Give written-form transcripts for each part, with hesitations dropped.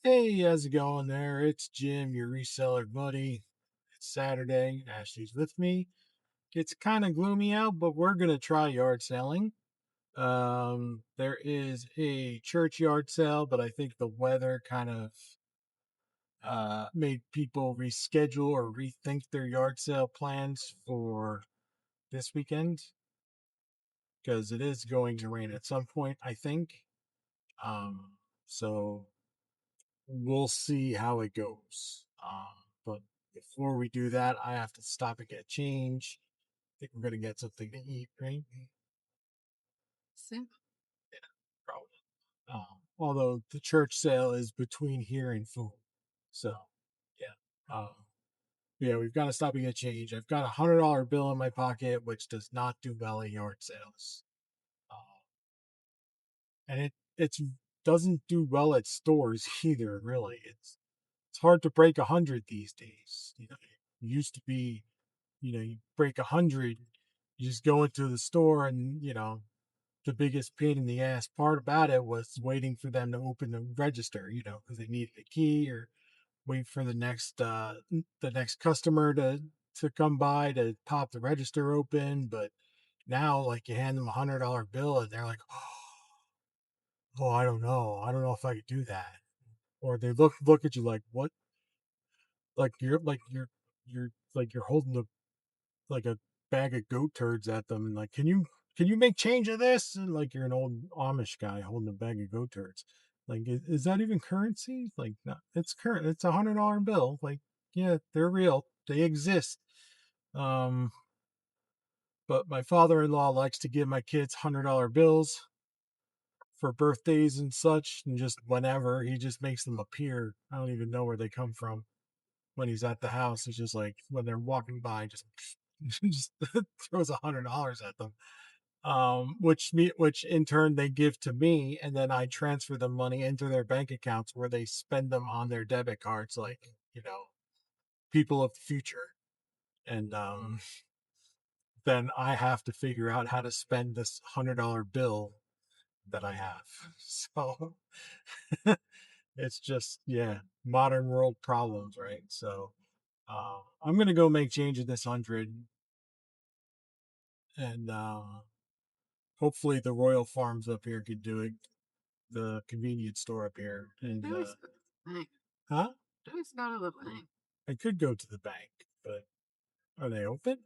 Hey, how's it going there? It's Jim, your reseller buddy. It's Saturday. Ashley's with me. It's kind of gloomy out, but we're going to try yard selling. There is a church yard sale, but I think the weather kind of made people reschedule or rethink their yard sale plans for this weekend because it is going to rain at some point, I think. Um, so we'll see how it goes. But before we do that, I have to stop and get change. I think we're gonna get something to eat, right? Simple. Yeah, probably. Although the church sale is between here and food, so yeah. Yeah, we've got to stop and get change. I've got $100 bill in my pocket, which does not do well at yard sales, uh, and it doesn't do well at stores either. Really, it's hard to break 100 these days. It used to be, you break 100, you just go into the store and, the biggest pain in the ass part about it was waiting for them to open the register, because they needed a key or wait for the next customer to come by to pop the register open. But now, like, you hand them $100 bill and they're like, oh, I don't know if I could do that. Or they look at you like, what? Like you're holding like a bag of goat turds at them and like, can you make change of this? And like you're an old Amish guy holding a bag of goat turds. Like, is that even currency? Like, no, it's current. It's $100 bill. Like, yeah, they're real. They exist. Um, but my father-in-law likes to give my kids $100 bills for birthdays and such, and just whenever he just makes them appear. I don't even know where they come from when he's at the house. It's just like when they're walking by, just just throws $100 at them. Which in turn they give to me, and then I transfer the money into their bank accounts where they spend them on their debit cards, like, people of the future. And then I have to figure out how to spend this $100 bill that I have. So it's just, yeah, modern world problems, right? So I'm gonna go make change of this 100, and hopefully the Royal Farms up here could do it. The convenience store up here, and Who's the bank? huh? Who's go to the bank? I could go to the bank, but are they open?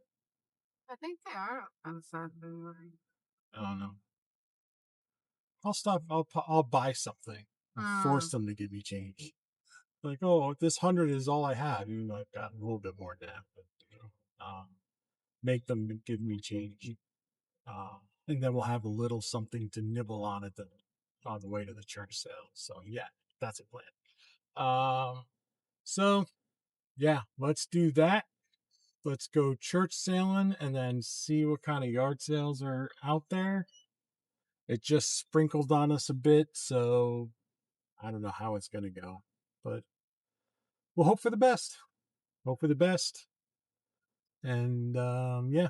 I think they are on Saturday morning. I don't know. I'll stop. I'll buy something. I'll force them to give me change. Like, oh, this 100 is all I have. Even though I've got a little bit more than that, but make them give me change, and then we'll have a little something to nibble on at the on the way to the church sale. So yeah, that's a plan. So yeah, let's do that. Let's go church sailing and then see what kind of yard sales are out there. It just sprinkled on us a bit, so I don't know how it's going to go, but we'll hope for the best. Hope for the best. And yeah,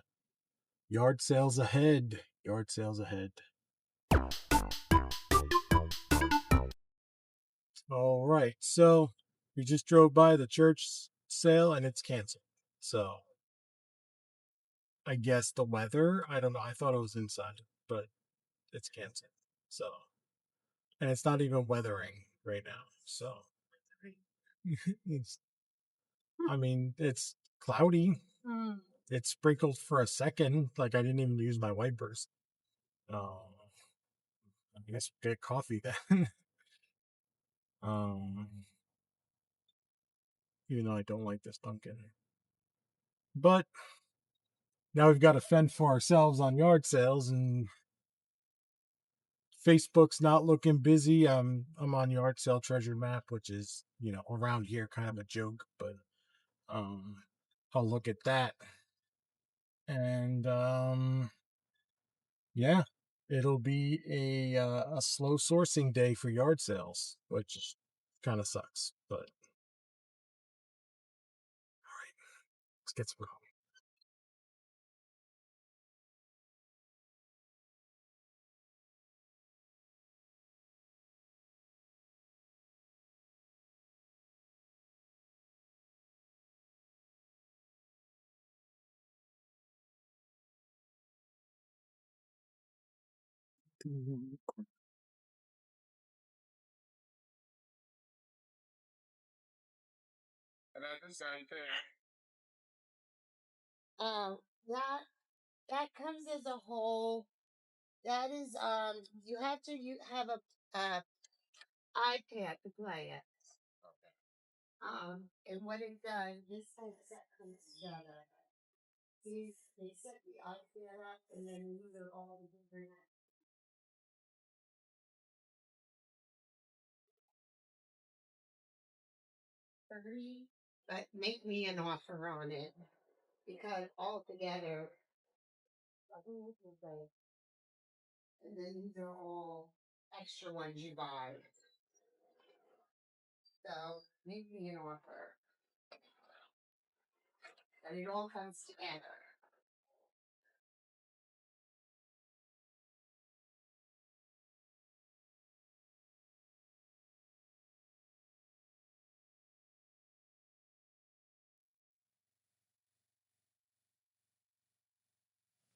yard sales ahead. Yard sales ahead. All right. So we just drove by the church sale and it's canceled. So I guess the weather, I don't know. I thought it was inside, but it's canceled. So, and it's not even weathering right now. So it's, I mean, it's cloudy. It sprinkled for a second. Like, I didn't even use my wipers. Oh, I guess get coffee then. um, Even though I don't like this Dunkin'. But now we've got to fend for ourselves on yard sales, and Facebook's not looking busy. I'm on Yard Sale Treasure Map, which is, around here kind of a joke, but um I'll look at that. And yeah, it'll be a slow sourcing day for yard sales, which kind of sucks. But all right, let's get some coffee. Um, that that comes as a whole. That is you have to you have a iPad to play it. And what it does, this whole set comes together. These they set the iPad up, and then these are all the different 30. But make me an offer on it because altogether, I think this is like, and then these are all extra ones you buy. So make me an offer, and it all comes together.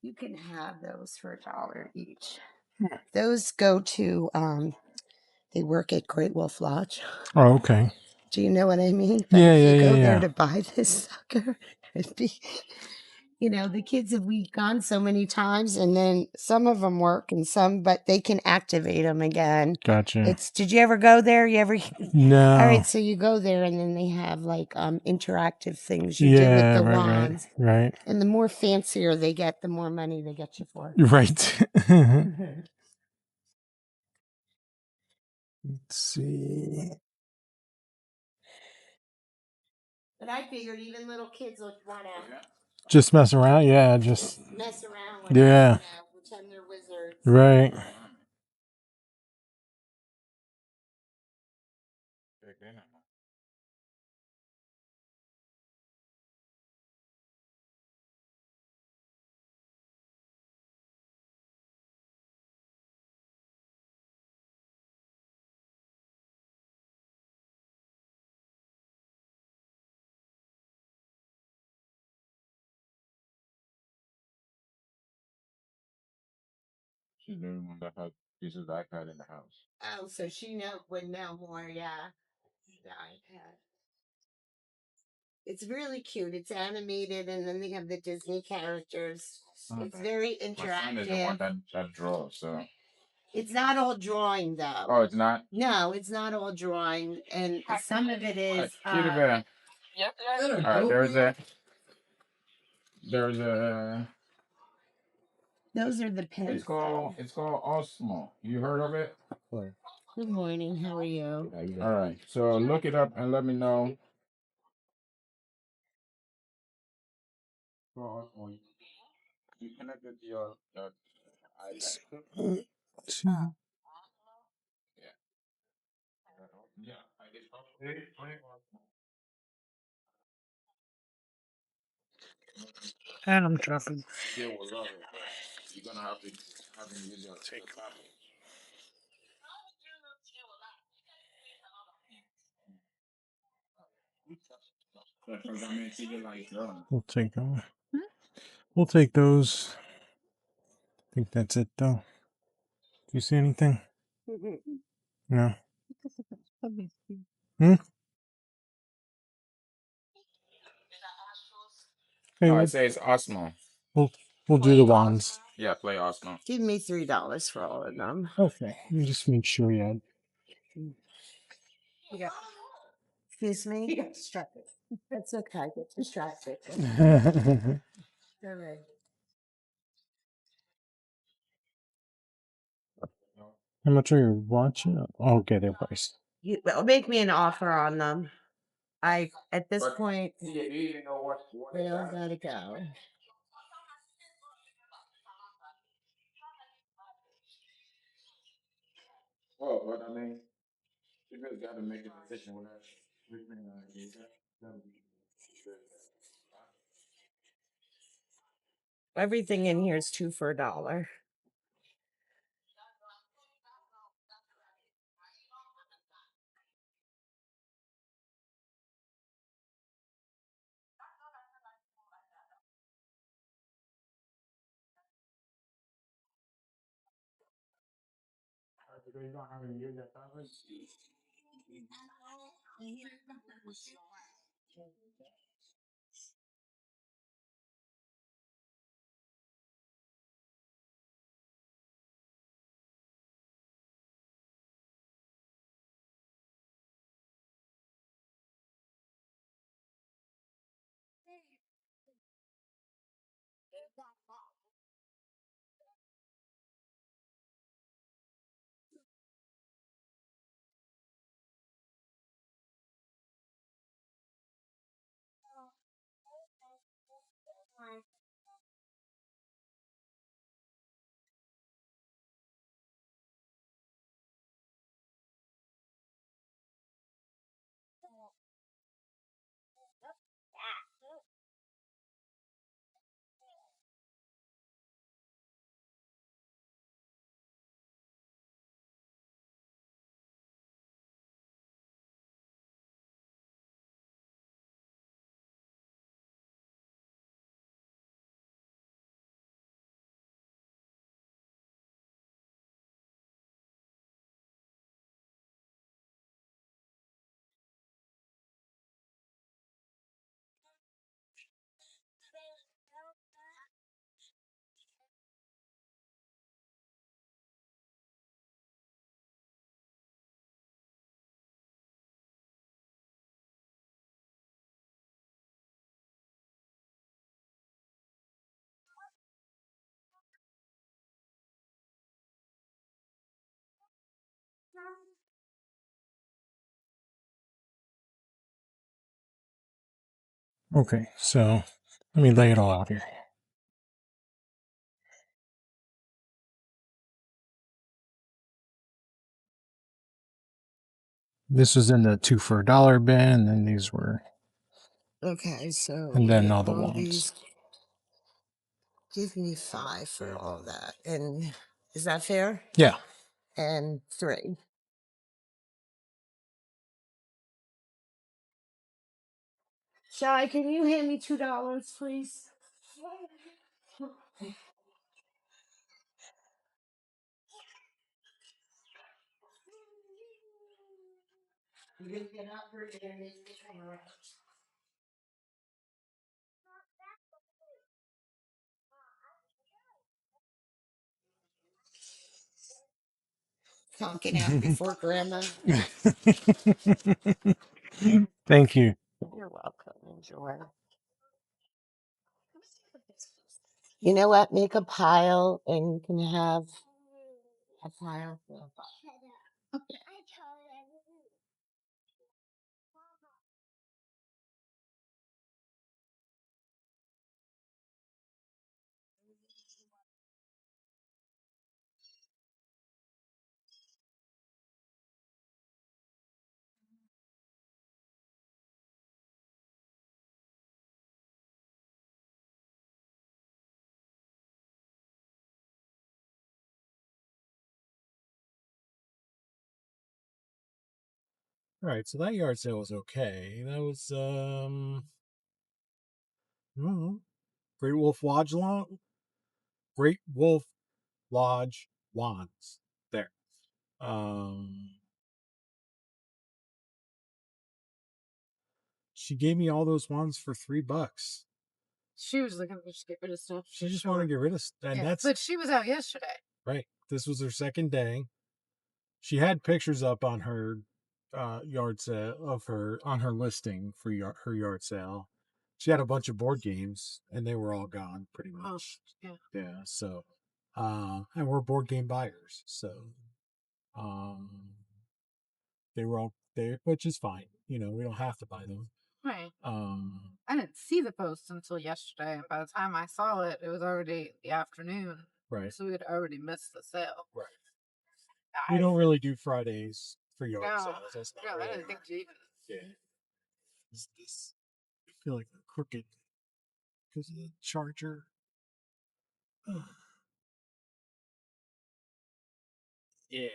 You can have those for $1 each. Those go to they work at Great Wolf Lodge. Oh, okay. Do you know what I mean? But Yeah, if yeah, you yeah, go there yeah. to buy this sucker, it'd be, the kids have we gone so many times, and then some of them work and some, but they can activate them again. Gotcha. Did you ever go there? You ever? All No. right, so you go there, and then they have like interactive things you do with Yeah, the right, right, wands, right. and the more fancier they get, the more money they get you for. Right. Let's see. But I figured even little kids would want to Just mess around? Yeah, just. mess around with it, Yeah, pretend they're wizards. right. She's the only one that has uses the iPad in the house. Oh, so she would know more, yeah. The iPad. It's really cute. It's animated, and then they have the Disney characters. It's very interactive. My son is the one that draws, so. It's not all drawing, though. Oh, it's not? No, it's not all drawing, and some of it is. Kitty bear. Yep. All right, there's a. Those are the pens. It's called Osmo. You heard of it? Good morning. How are you? All right. So look it up and let me know. For Osmo, you connect it to your iPad. Two. Yeah. Yeah. I guess. And I'm dropping. Yeah, will love it, but you're gonna have him use your tablet. Because I mean, see, like drawing. We'll take we'll take those. I think that's it though. Do you see anything? No. Hmm? Okay, No, it says Osmo. we'll we'll do the wands. Yeah, play Osmo. Give me $3 for all of them. Okay. Let me just make sure you had. Yeah. Excuse me? Get distracted. That's okay. Get distracted. All right. How much are you watching? Oh, okay, they're priced. Well, make me an offer on them. At this point, they all gotta go. Well, but I mean, you really got to make a decision when I everything in here is two for $1. Okay, so let me lay it all out here. This was in the 2 for $1 bin, and then these were, Okay, so and then all the all ones. these give me 5 for all that. And is that fair? Yeah. And 3. Shy, can you hand me $2, please? You gonna get up or you gonna make me turn around? Talking out before grandma. Thank you. You're welcome. Enjoy. You know what? Make a pile and you can have a pile. Okay. All right, so that yard sale was okay. That was mhm. Great Wolf Lodge lawn. Great Wolf Lodge lawns. There. Um, she gave me all those wands for $3. She was looking to just get rid of stuff. She just wanted to get rid of, and that's But she was out yesterday. right. This was her second day. She had pictures up on her yard sale of her on her listing for her yard sale. She had a bunch of board games, and they were all gone pretty much. Yeah. Yeah. So, and we're board game buyers, so um, they were all there, which is fine. You know, we don't have to buy them. Right. Um, I didn't see the post until yesterday. And by the time I saw it, it was already the afternoon. right. So we had already missed the sale. Right. We don't really do Fridays for yard No, sales. That's not no, I really. didn't think you even. Yeah. This, I feel like I'm crooked because of the charger. Yeah.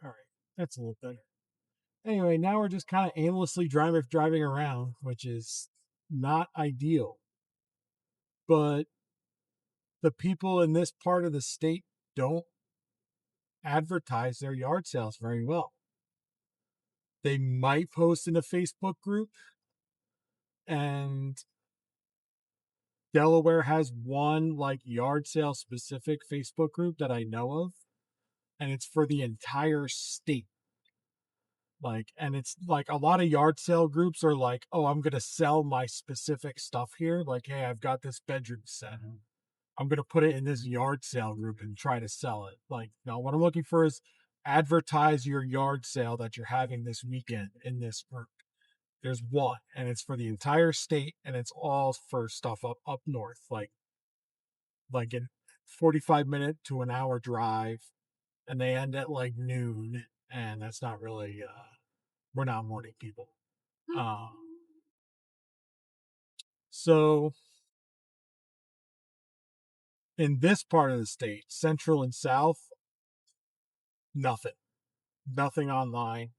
All right. That's a little better. Anyway, now we're just kind of aimlessly driving around, which is not ideal. But the people in this part of the state don't advertise their yard sales very well. They might post in a Facebook group, and Delaware has one like yard sale specific Facebook group that I know of, and it's for the entire state. Like, and it's like a lot of yard sale groups are like, oh, I'm going to sell my specific stuff here. Like, hey, I've got this bedroom set. I'm going to put it in this yard sale group and try to sell it. Like, no, what I'm looking for is advertise your yard sale that you're having this weekend in this group. There's one, and it's for the entire state, and it's all for stuff up north, like in 45-minute to an hour drive, and they end at like noon, and that's not really we're not morning people. Uh, so in this part of the state, central and south, nothing, nothing online.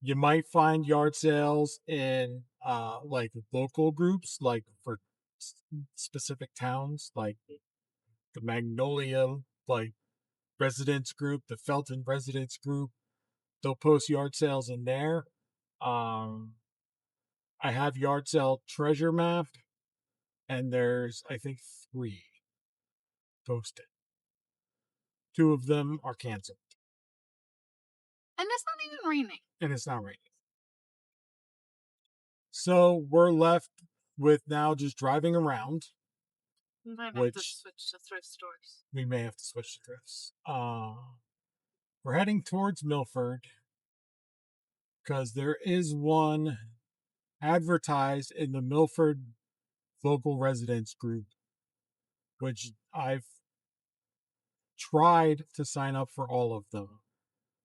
You might find yard sales in like local groups, like for specific towns, like the Magnolia like residents group, the Felton residents group. They'll post yard sales in there. Um, I have yard sale treasure map, and there's I think three posted. Two of them are canceled, And it's not even raining. and it's not raining. So we're left with now just driving around, We might have to which switch to thrift stores. we may have to switch to thrifts. We're heading towards Milford because there is one advertised in the Milford local residents group, which I've tried to sign up for all of them.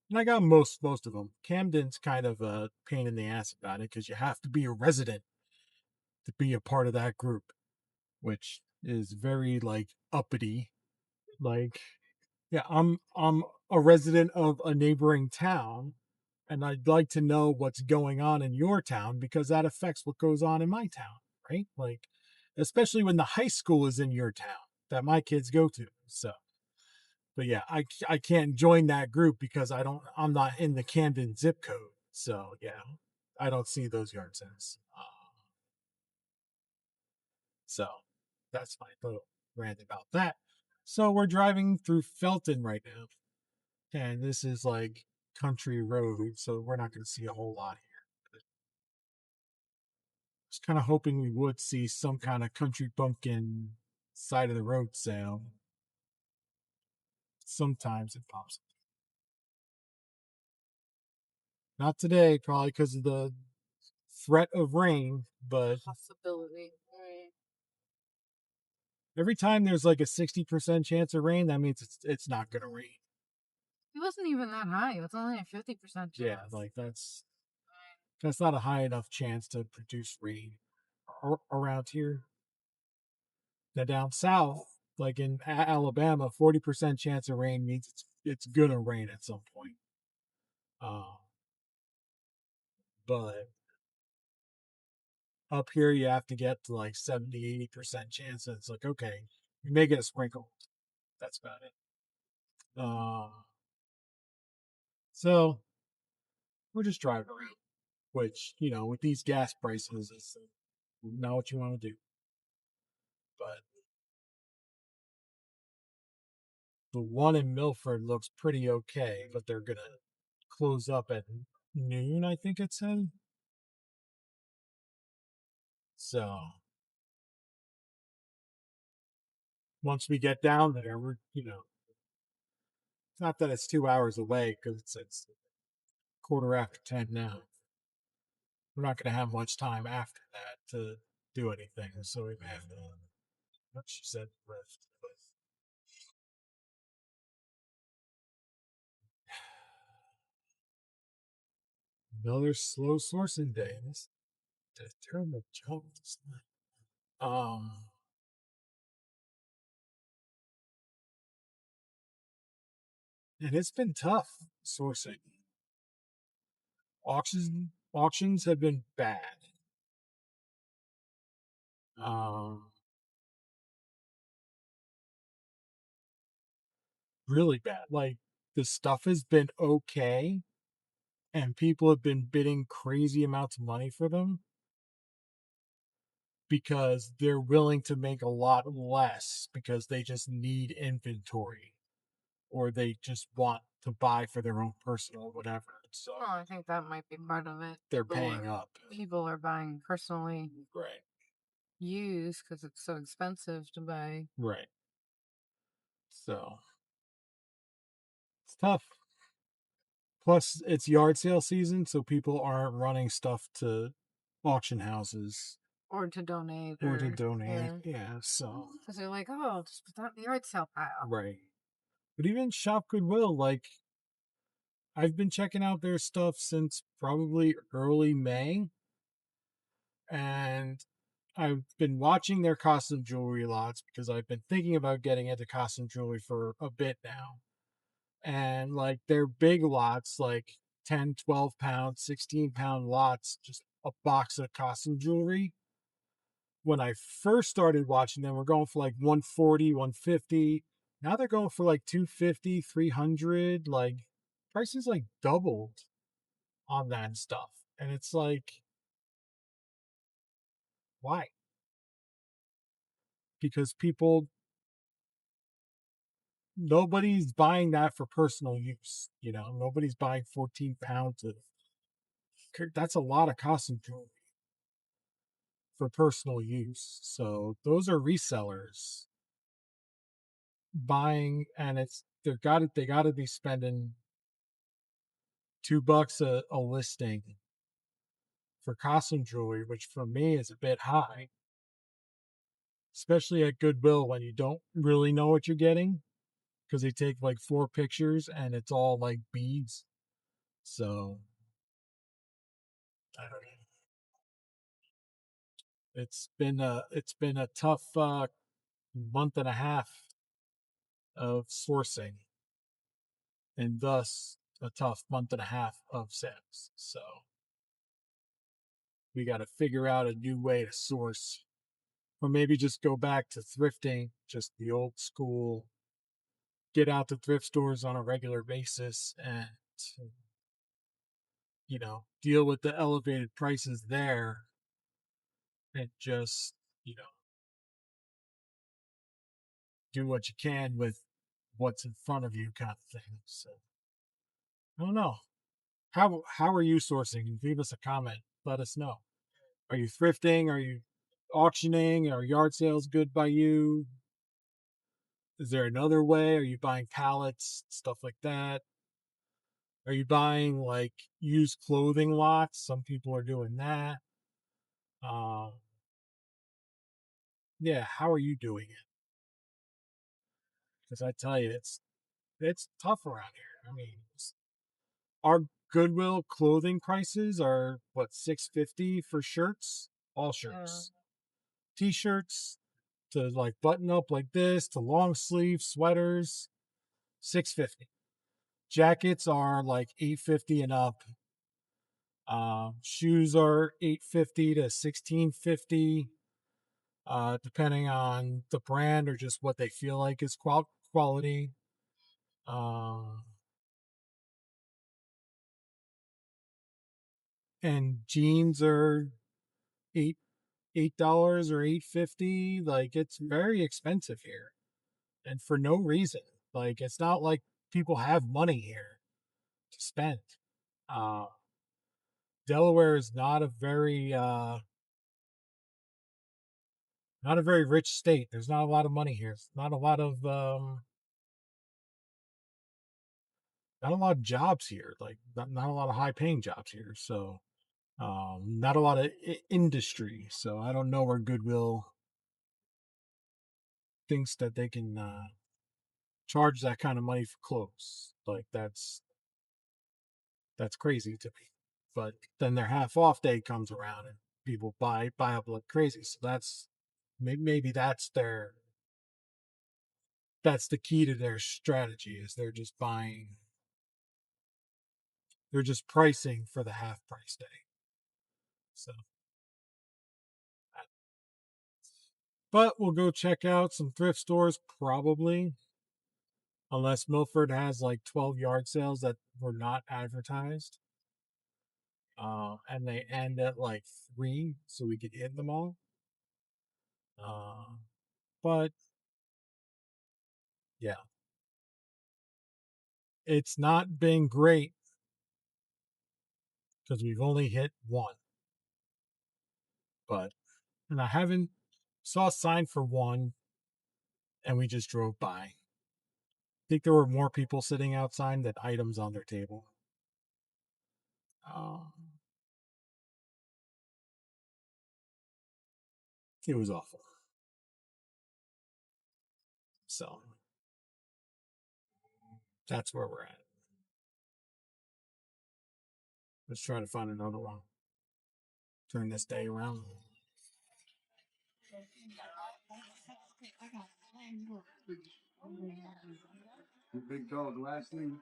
And I got most of them. Camden's kind of a pain in the ass about it because you have to be a resident to be a part of that group, which is very like uppity. Like, yeah, I'm a resident of a neighboring town, and I'd like to know what's going on in your town because that affects what goes on in my town, right? Like, especially when the high school is in your town that my kids go to. So, but yeah, I can't join that group because I'm not in the Camden zip code. So yeah, I don't see those yard sales. So that's my little rant about that. So we're driving through Felton right now, and this is like country road, so we're not going to see a whole lot here. Just kind of hoping we would see some kind of country bumpkin side of the road sale. Sometimes it pops up. Not today, probably because of the threat of rain, but Possibility. Right. every time there's like a 60% chance of rain, that means it's not going to rain. It wasn't even that high. It was only a 50% chance. Yeah, like that's not a high enough chance to produce rain around here. Now down south, like in Alabama, 40% chance of rain means it's gonna rain at some point. Uh, but up here, you have to get to like 70-80% chance. And it's like, okay, you may get a sprinkle. That's about it. So we're just driving around, which, with these gas prices, is not what you want to do. But the one in Milford looks pretty okay, but they're going to close up at noon, I think it said. So once we get down there, it's not that it's 2 hours away because it's quarter after 10 now. We're not going to have much time after that to do anything. So we may have to, what she said, rest. But another slow sourcing day. This terrible joke. Um, and it's been tough sourcing. Auctions have been bad. Um, really bad. Like the stuff has been okay and people have been bidding crazy amounts of money for them because they're willing to make a lot less because they just need inventory or they just want to buy for their own personal whatever. So Well, I think that might be part of it. they're paying up. People are buying personally Right. used because it's so expensive to buy. Right. So it's tough. Plus, it's yard sale season, so people aren't running stuff to auction houses Or to donate, or to or donate. yeah, Yeah, so because they're like, oh, just put that in the yard sale pile. right. But even Shop Goodwill, like I've been checking out their stuff since probably early May, and I've been watching their costume jewelry lots because I've been thinking about getting into costume jewelry for a bit now. And like their big lots, like 10, 12 pound, 16 pound lots, just a box of costume jewelry. When I first started watching them, we're going for like 140, 150. Now they're going for like 250, 300. Like prices like doubled on that stuff. And it's like, why? Because people, nobody's buying that for personal use. Nobody's buying 14 pounds of, that's a lot of costume jewelry for personal use. So those are resellers buying, and they got to be spending $2 a listing for costume jewelry, which for me is a bit high, especially at Goodwill when you don't really know what you're getting because they take like 4 pictures and it's all like beads. So I don't know. It's been a tough month and a half of sourcing, and thus a tough month and a half of sales. So we got to figure out a new way to source, or maybe just go back to thrifting, just the old school, get out to thrift stores on a regular basis and, deal with the elevated prices there and just, do what you can with what's in front of you kind of thing. So I don't know. How are you sourcing? Leave us a comment. Let us know. Are you thrifting? Are you auctioning? Are yard sales good by you? Is there another way? Are you buying pallets, stuff like that? Are you buying like used clothing lots? Some people are doing that. Um, yeah, how are you doing it? Because I tell you, it's tough around here. I mean, our Goodwill clothing prices are what, 650 for shirts, all Yeah. shirts, t-shirts to like button up like this to long sleeve sweaters, 650. Jackets are like 850 and up. Shoes are 850 to 1650, depending on the brand or just what they feel like is quality. Uh, and jeans are eight $8 or 850. Like it's very expensive here, and for no reason. Like it's not like people have money here to spend. Uh, Delaware is not a very rich state. There's not a lot of money here. It's not a lot of jobs here. Like not a lot of high paying jobs here. So not a lot of industry. So I don't know where Goodwill thinks that they can charge that kind of money for clothes. Like that's crazy to me. But then their half off day comes around and people buy up like crazy. So maybe that's the key to their strategy is they're just pricing for the half price day. So, but we'll go check out some thrift stores probably unless Milford has like 12 yard sales that were not advertised. And they end at like 3, so we could hit them all. But yeah, it's not been great because we've only hit 1. But and I haven't saw a sign for 1, and we just drove by. I think there were more people sitting outside than items on their table. Um, it was awful. So that's where we're at. Let's try to find another one. Turn this day around. Big dog, last thing.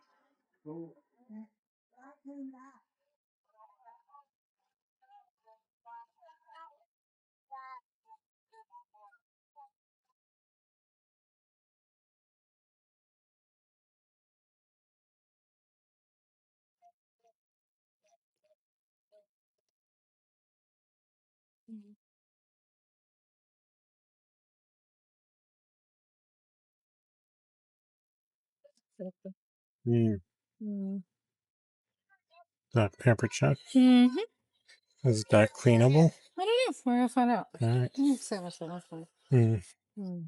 Mm. That pamper check. Mm-hmm. Is that cleanable? I don't know. We're gonna find out. All right. So much fun. Mm. Mm.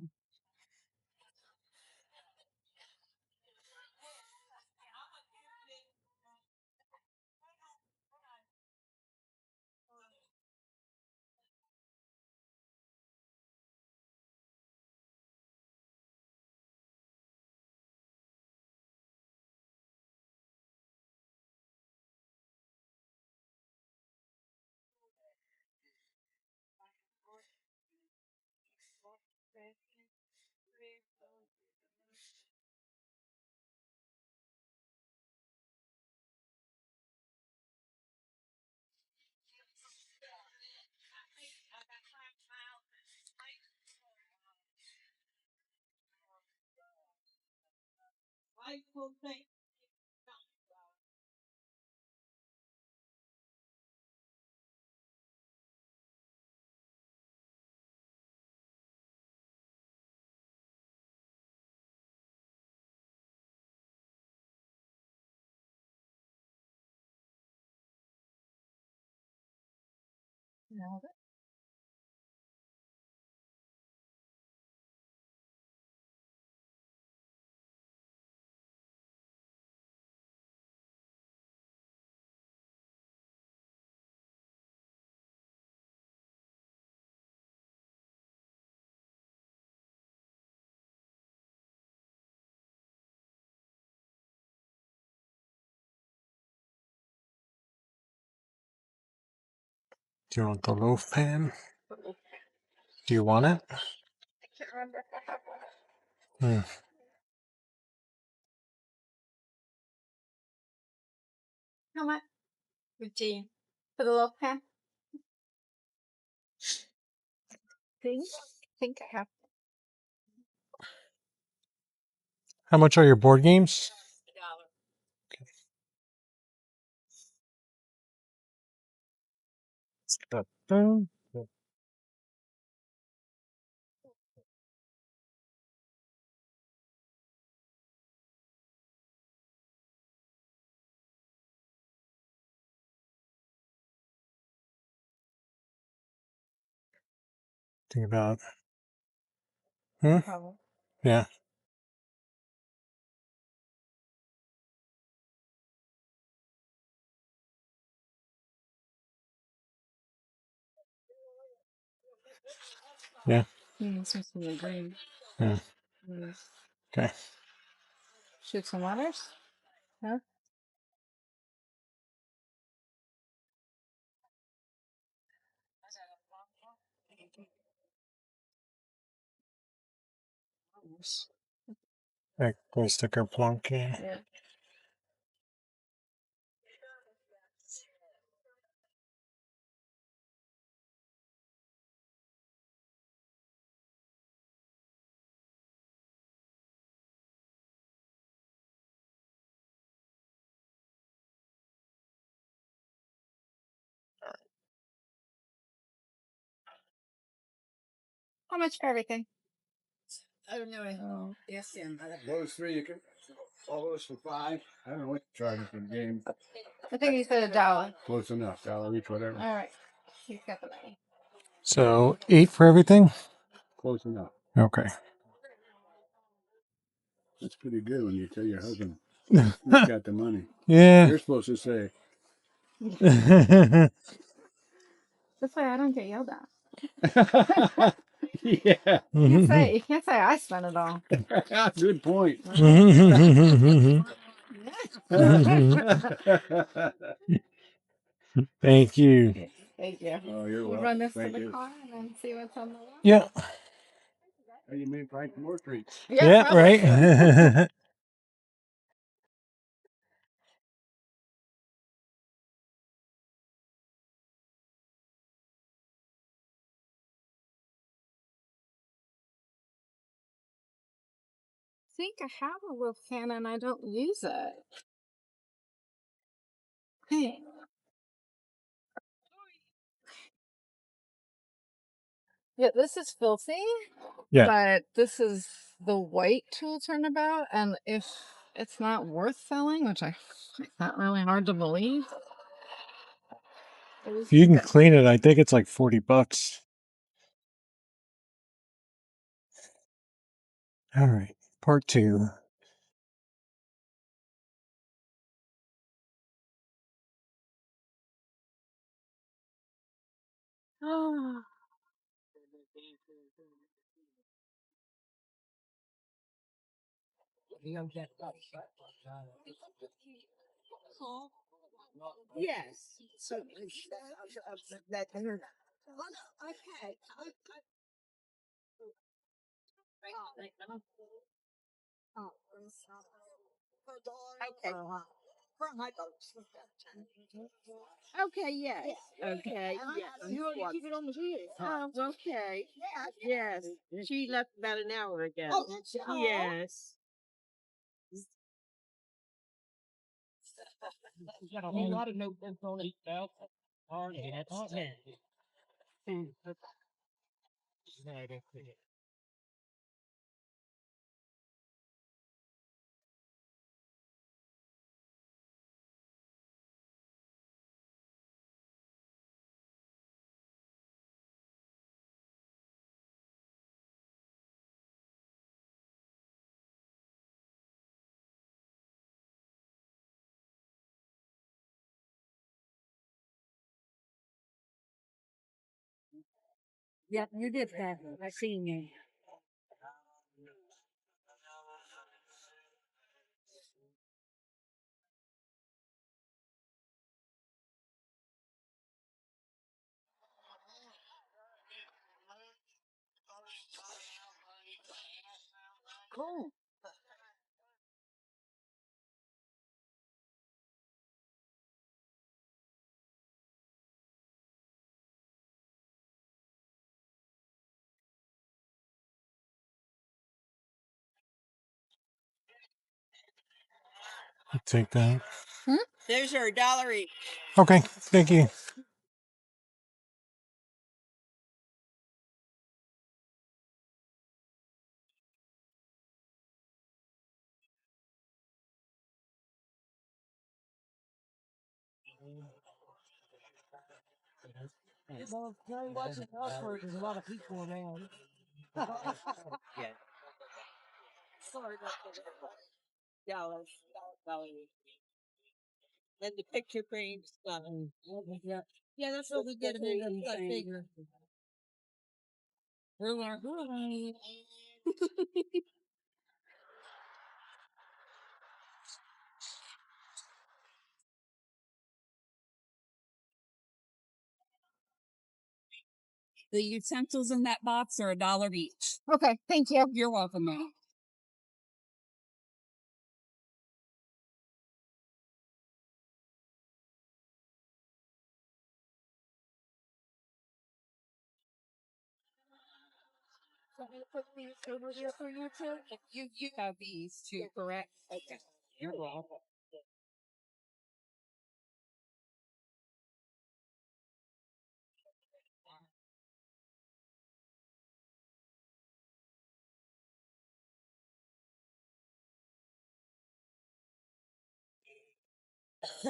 Do you want the loaf pan? Do you want it? Mm. How much? Routine. For the loaf pan? Think I have. How much are your board games? $1. Think about. Huh? Probably. Yeah. Yeah. This one's from the green. Yeah. Mm. Okay. Shoot some others? Huh? Go sticker plunky. Yeah. much for everything? I don't know. Yes, Sam. Those three, you can. All those for $5. I don't know what you're charging for the game. I think he said $1. Close enough. $1 each, whatever. All right. He's got the money. So 8 for everything? Close enough. Okay. That's pretty good when you tell your husband he's got the money. Yeah. You're supposed to say, This way I don't get yelled at. yeah. You can't say I spent it all. Good point. Thank you. Thank you. Oh, you're We'll welcome. run this Thank to the you. car and then see what's on the list. Yeah. Hey, you may find more treats. Yeah, probably. right. I think I have a wolf can and I don't use it. Hey. Yeah, this is filthy. Yeah. But this is the white tool turnabout, and if it's not worth selling, which I find that really hard to believe. If you can clean it, I think it's like $40. All right. Part 2. Oh. Yes. So that okay. Okay, yes. Okay, yes. You want to keep it on the list? Okay. Yes. She left about an hour ago. Oh, yes. You got a whole lot of notebooks on it. Yeah, you did that. I seen you. Cool. I'll take that. There's your $1 each. Okay. Thank you. Well, very watching awkward. There's a lot of people around. Yeah. Sorry about that. $1. And the picture frames. Yeah. Yeah, that's what we get them in the figure. The utensils in that box are $1 each. Okay, thank you. You're welcome, ma'am. Want me to put these over here for you too? You have these too, correct? Okay. You're welcome.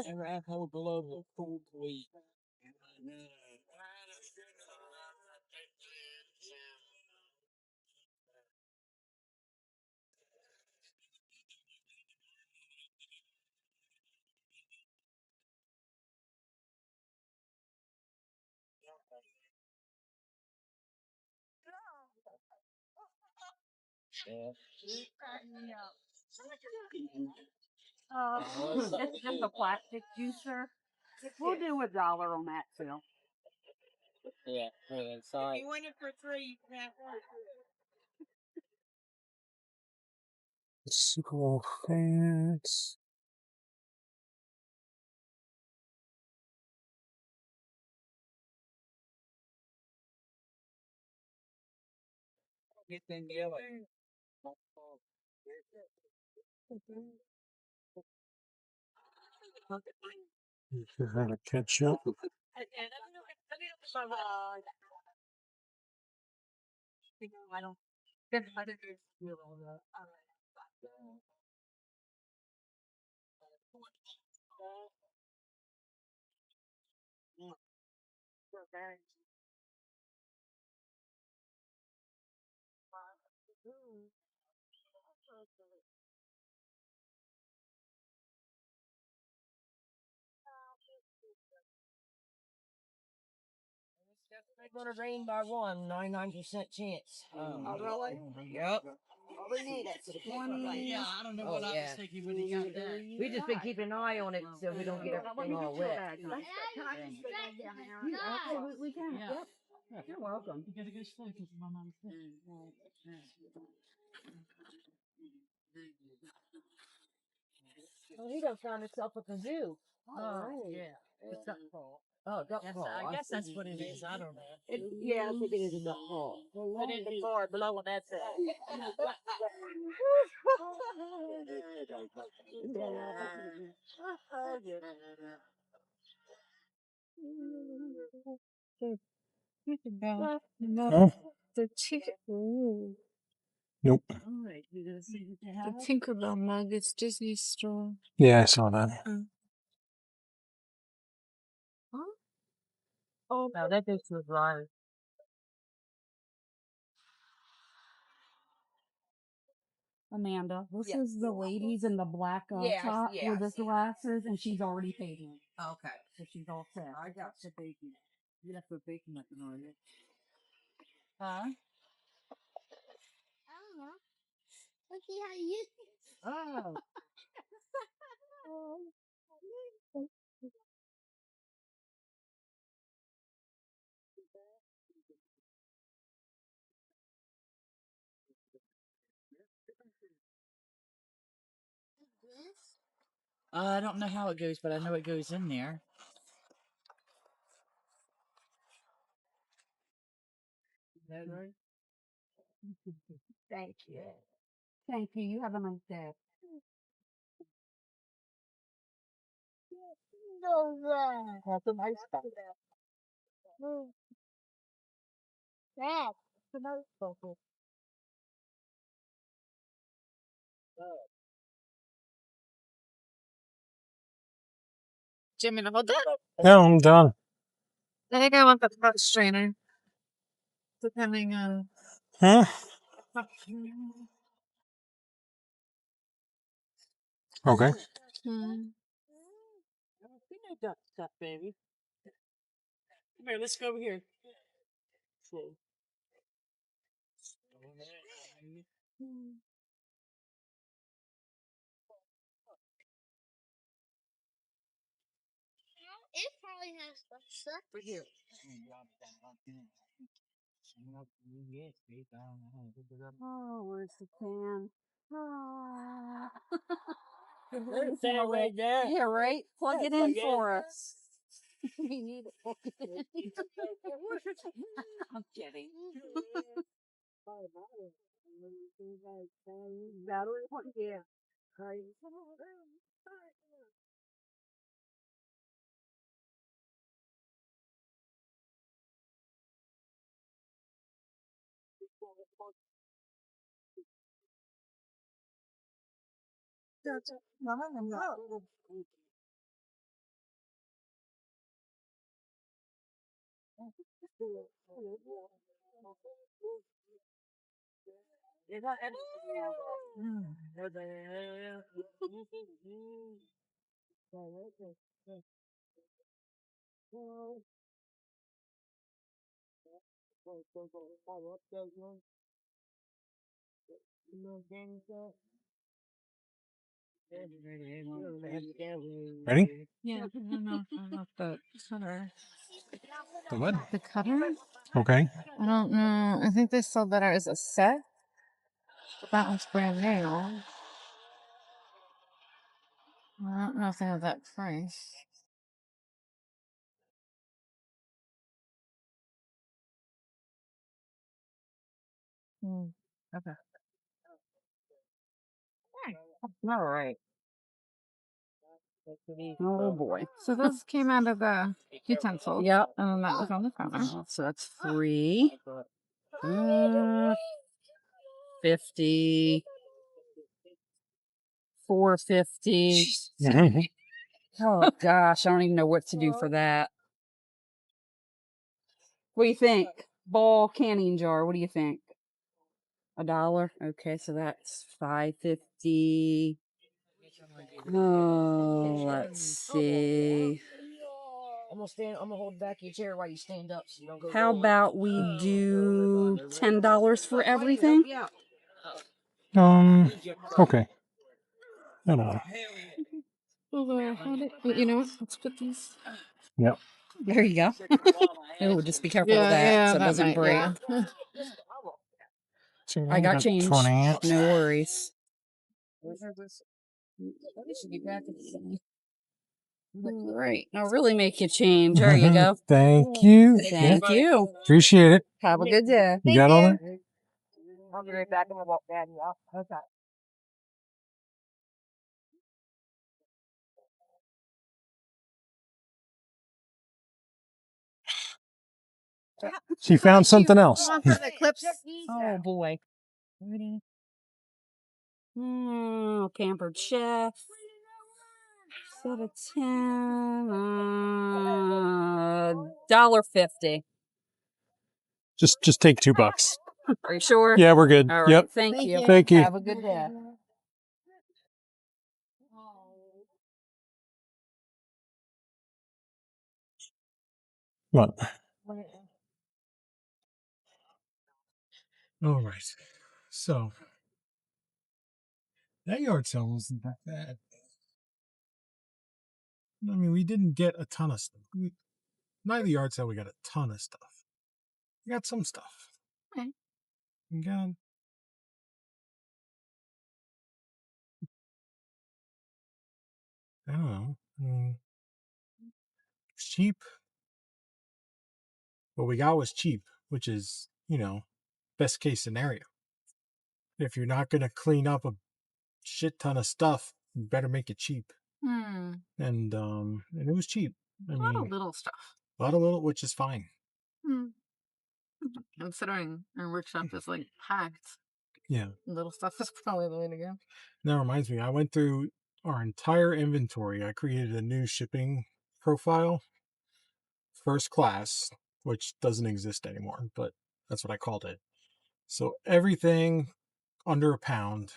And I hold below the cool weight. It's just a plastic juicer. We'll do $1 on that, Phil. Yeah, inside. If you want it for 3, you can have one. School fence. Get them yelling. Gotta catch up. It's gonna rain by 99% chance. Oh, really? Yep. We need it. 20. Yeah, I don't know what I was thinking when you got that. We just been keeping an eye on it so we don't get everything all wet. Absolutely can. Yeah. Yep. You're welcome. You gotta go slow because my mom's there. Well, he done found himself a kazoo. Oh, yeah. It's duck call. Oh, duck Yes, call. I guess that's what it is. I don't know. Yeah, I think it is a duck call. Put in the car below and that's it. Huh? The chicken. Nope. Alright, you gonna see the Tinkerbell mug, it's Disney store. Yeah, I saw that. Huh? Oh, no, that takes was live. Amanda, this is the ladies in the black top with the glasses, and she's already paid him. Okay. So she's all set. I got the bacon. You have to put bacon nothing on it. Huh? Let's see how you. Oh. I don't know how it goes, but I know it goes in there. Is that right? Thank you. Thank you. You have a nice day. That's a nice stuff. Dad. It's a nice stuff. Jimmy, hold that. No, I'm done. I think I want the front strainer. Depending on. Huh? Okay. We know duck stuff, baby. Come here, let's go over here. Slow. It probably has stuff. Over here. Oh, where's the fan? Oh. There's that right there. Yeah, right? Plug it in for us. We need to plug it in. I'm kidding. Battery one? Yeah. Ready? Yeah, I don't know about the cutter. The what? The cutter? Okay. I don't know. I think they sold that as a set. That one's brand new. I don't know if they have that price. Okay. All right. Oh boy. So those came out of the utensil. Yep. And that was on the counter. So that's 3, 50, 450. Oh gosh, I don't even know what to do for that. What do you think? Ball canning jar. What do you think? $1? Okay, so that's 550. Oh, let's see. I'm gonna hold back your chair while you stand up so you don't go. How about we do $10 for everything? Okay. I don't know. You know what? Let's put these. Yep. There you go. Oh, just be careful with Yeah, that yeah, so it that doesn't might. break. Yeah. So I I got got change. 20. No worries. Right. Now really make you change. There you go. Thank you. Yeah. Thank you. Appreciate it. Have a good day. You got all that? I'll be right back. I'm gonna walk Daddy out. Okay. She found something else. The clips. Oh boy. Pampered chef. Set of 10. $1.50. Just take $2. Are you sure? Yeah, we're good. All right. Yep. Thank you. Thank you. Have a good day. What? All right. So that yard sale wasn't that bad. I mean, we didn't get a ton of stuff. Not the yard sale, we got a ton of stuff. We got some stuff. Okay. We got, I don't know. It's cheap. What we got was cheap, which is, best case scenario. If you're not going to clean up a shit ton of stuff, you better make it cheap. And it was cheap. I A lot of mean, little stuff. a lot of little, which is fine. Considering our workshop is like packed, Yeah. little stuff is probably the way to go. That reminds me, I went through our entire inventory. I created a new shipping profile, first class, which doesn't exist anymore, but that's what I called it. So everything under £1,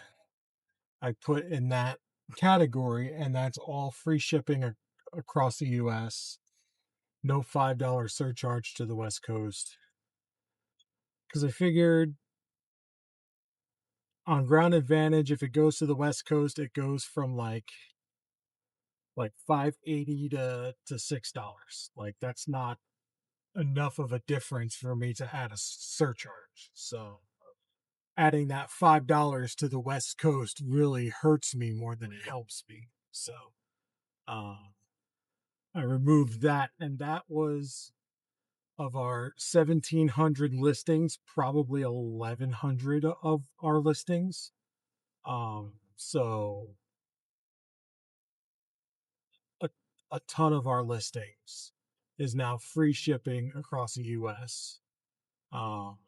I put in that category, and that's all free shipping across the US. No $5 surcharge to the West Coast. Because I figured on Ground Advantage, if it goes to the West Coast, it goes from like 580 to $6. Like that's not enough of a difference for me to add a surcharge. So adding that $5 to the West Coast really hurts me more than it helps me. So um, I removed that, and that was of our 1,700 listings, probably 1,100 of our listings. So a, a ton of our listings is now free shipping across the US. Um,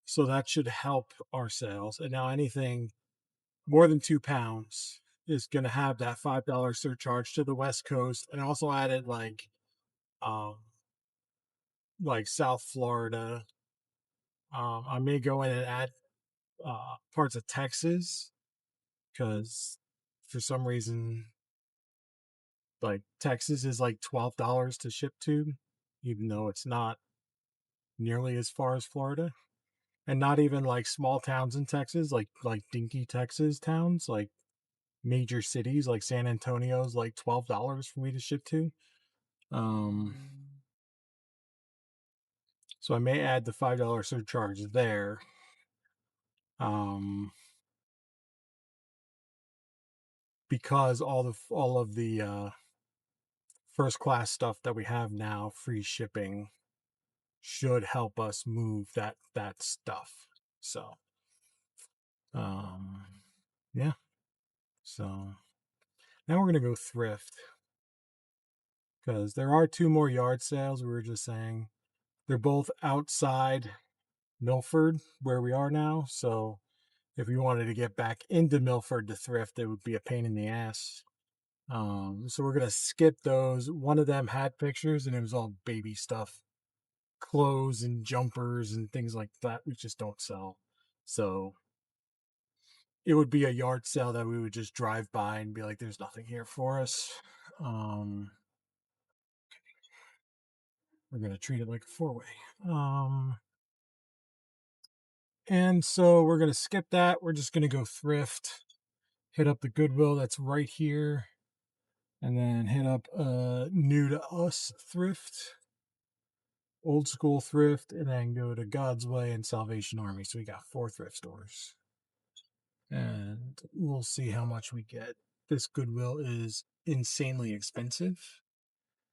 so that should help our sales. And now anything more than £2 is going to have that $5 surcharge to the West Coast. And also added um, like South Florida. I may go in and add parts of Texas because for some reason, like Texas is like $12 to ship to, even though it's not nearly as far as Florida, and not even like small towns in Texas, like dinky Texas towns, like major cities like San Antonio's like $12 for me to ship to. Um, so I may add the $5 surcharge there. Um, because all of the first class stuff that we have now, free shipping, should help us move that stuff. So, um, yeah. So now we're gonna go thrift because there are two more yard sales. We were just saying they're both outside Milford where we are now. So if we wanted to get back into Milford to thrift, it would be a pain in the ass. So we're gonna skip those. One of them had pictures and it was all baby stuff, clothes and jumpers and things like that. We just don't sell. So it would be a yard sale that we would just drive by and be like, "There's nothing here for us." Um, we're gonna treat it like a four-way. And so we're gonna skip that. We're just gonna go thrift. Hit up the Goodwill that's right here, and then hit up new to us thrift, old school thrift, and then go to God's Way and Salvation Army. So we got 4 thrift stores, and we'll see how much we get. This Goodwill is insanely expensive.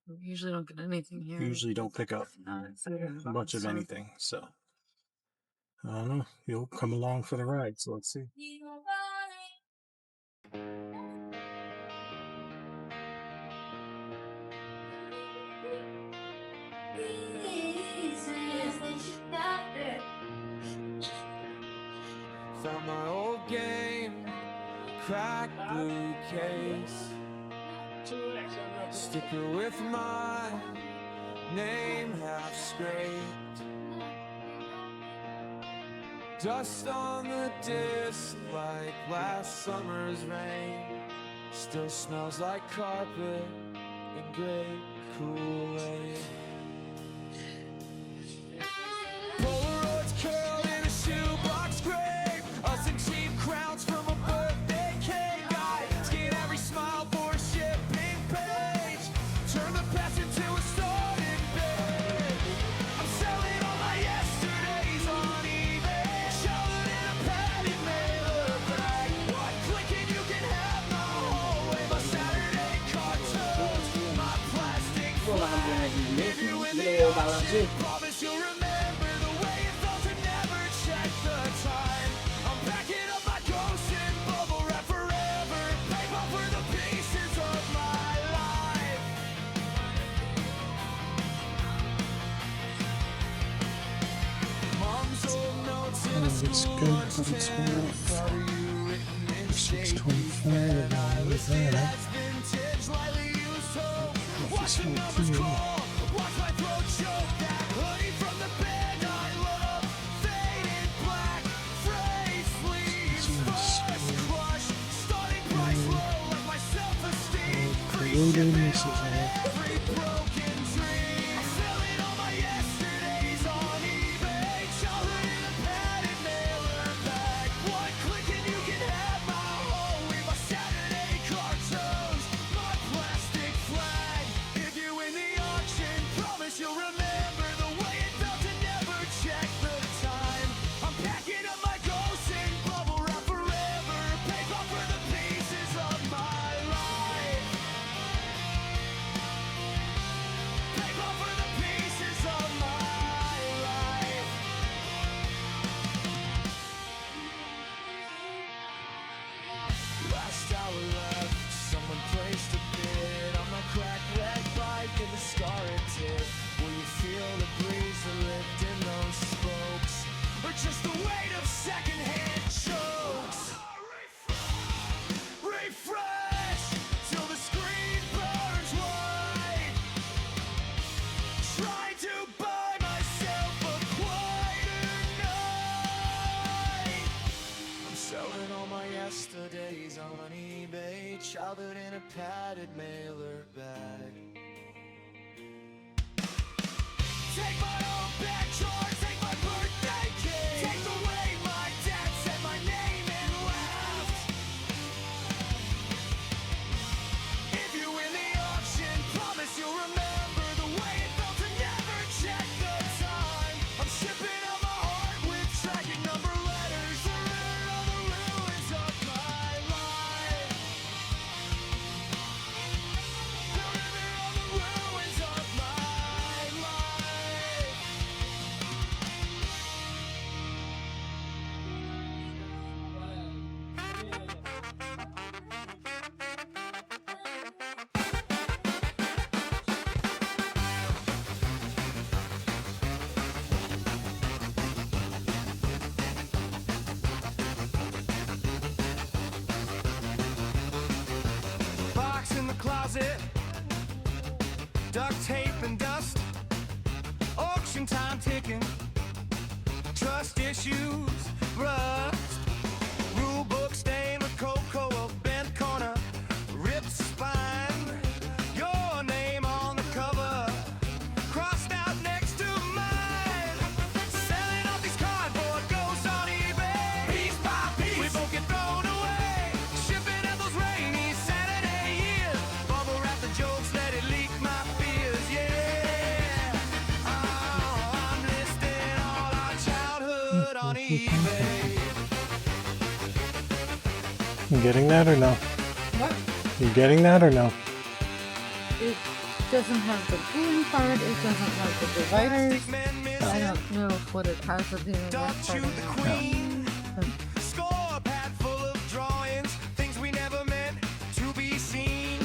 We usually don't get anything here. Usually don't pick up much of anything, so I don't know. You'll come along for the ride, so let's see. Found my old game, cracked blue case, sticker with my name half scraped, dust on the disc like last summer's rain, still smells like carpet and grape Kool-Aid. Polaroids curl in a shoebox grape, us in cheap crowns from a birthday cake. I scan every smile for a shipping page, turn the past into a starting page. I'm selling all my yesterdays on eBay, shoving in a padded mailer bag. One click and you can have my hallway, my Saturday cartoons, my plastic flag. If you in the ocean, promise you'll remember the way it felt to never check the time. I'm packing up my ghosts in bubble wrap forever, paper for the pieces of my life. Mom's old notes in a school lunch tin, for you written in shaky pen. I listen as vintage, lightly used hope. Watch the numbers crawl, watch my throat choke. That hoodie from the band I love, faded black, frayed sleeves, first crush, starting price low like my self-esteem. Free shipping on every broken dream. I'm selling all my yesterdays on eBay, childhood in a padded mailer bag. One click and you can have my whole week, my Saturday cartoons, my plastic flag. If you win the auction, promise you'll remember the way it felt to never check the time. I'm packing up my ghosts in bubble wrap forever, paper for the pieces of my life. Paper for the pieces of my life. Last hour left, someone placed a bid on my cracked red bike in the scarlet tip. Will you feel padded mailer bag. Take my own back jar, take my birthday cake, take away my dad said my name and laughed. If you win the auction, promise you'll remember the way it felt to never check the time. I'm shipping out my heart with tracking number letters, the river on the ruins of my life. The river on the ruins of my life. Box in the closet, duct tape and dust, auction time ticking, trust issues, rust, rule book stained with cocoa, a bent corner, ripped spine, your name on the cover, crossed out next to mine. Selling off these cardboard ghosts on eBay, piece by piece, we both get thrown away. Shipping out those rainy Saturday years, bubble wrap the jokes, let it leak my fears, yeah. Oh, I'm listing all our childhood on eBay. You getting that or no? What? You getting that or no? It doesn't have the green part. It doesn't have the dividers. I don't know what it has to do with that Don't part. shoot the queen. Score pad full of drawings, things we never meant to be seen.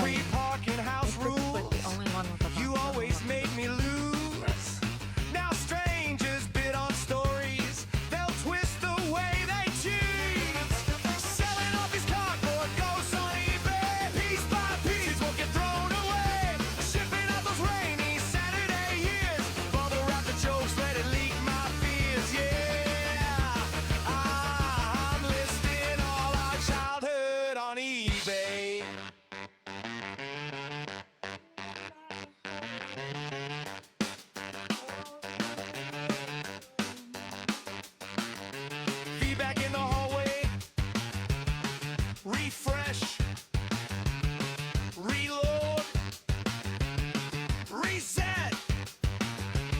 Free parking house This is like rules. the only one with a You box. always made me lose. Now strangers bid on stories. They'll twist the way they choose. Selling off these cardboard ghosts on eBay. Piece by piece will get thrown away. Shipping out those rainy Saturday years. Bubble wrap the jokes, let it leak my fears. Yeah, I'm listing all our childhood on eBay. Feedback in the hallway. Refresh. Reload. Reset.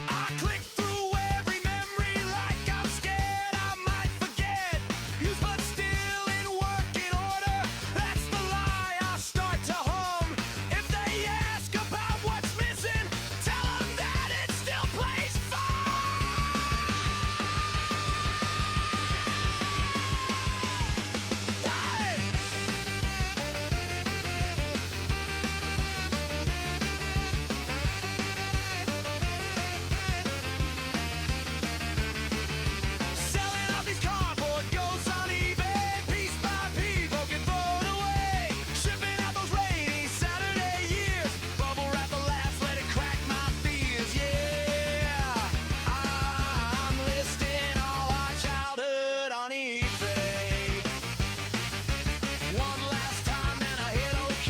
I click through every memory like I'm scared I might forget. Use but still in working order. That's the lie. I start to hum. If they ask about what's missing, tell them that it still plays fine. Selling off these cardboard ghosts on eBay. Piece by piece, won't get thrown away. Shipping out those rainy Saturday years. Bubble wrap the laughs, let it crack my fears. Yeah, I'm listing all our childhood on eBay. One last time, then I hit OK.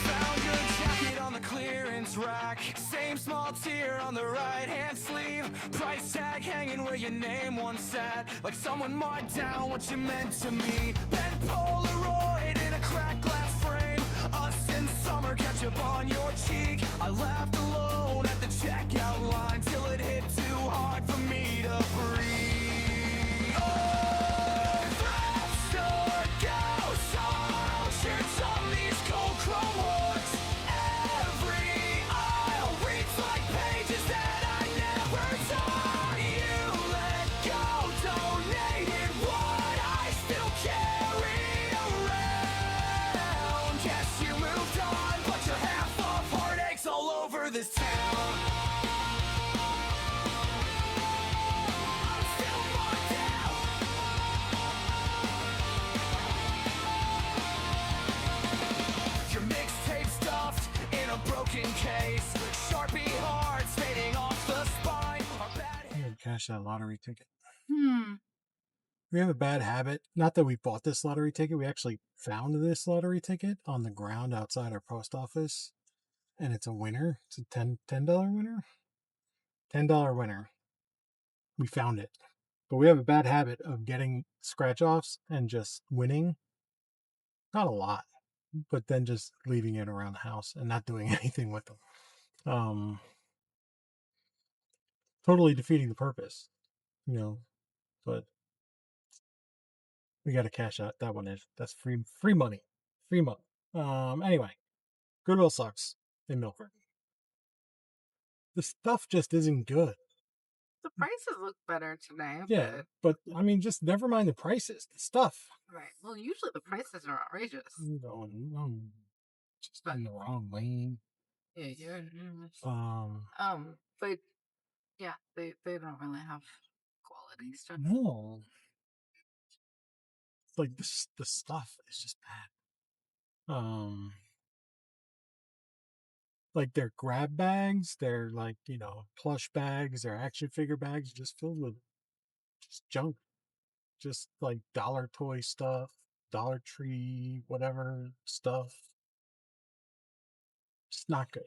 Found your jacket on the clearance rack. Same small tear on the right hand sleeve. Price tag hanging where your name once sat. Like someone marked down what you meant to me. Pen Polaroid in a cracked glass frame. Us in summer, ketchup on your cheek. I laughed alone at the checkout line till it hit too hard for me to breathe. Oh, thrift store ghosts are shirts on these cold chrome hooks. Every aisle reads like pages that I never saw. You let go, donated what I still carry around. Guess you moved on, but you're half off, heartaches all over this town. I'm still marked out. Your mixtape stuffed in a broken case. Sharpie hearts fading off the spine. Our bad I'm gonna cash that lottery ticket. Hmm. We have a bad habit. Not that we bought this lottery ticket. We actually found this lottery ticket on the ground outside our post office, and it's a winner. It's a $10 winner. $10 winner. We found it. But we have a bad habit of getting scratch offs and just winning. Not a lot, but then just leaving it around the house and not doing anything with them. Totally defeating the purpose, you know. But we got to cash out that one. That's free money, free money. Anyway, Goodwill sucks in Milford. The stuff just isn't good. The prices look better today. Yeah, but I mean, just never mind the prices. The stuff. Right. Well, usually the prices are outrageous. I'm just in the wrong lane. Yeah, but yeah, they don't really have quality stuff. No, it's like the stuff is just bad. Like their grab bags, they're like, plush bags, their action figure bags, just filled with just junk, just like dollar toy stuff, Dollar Tree, whatever stuff. It's not good,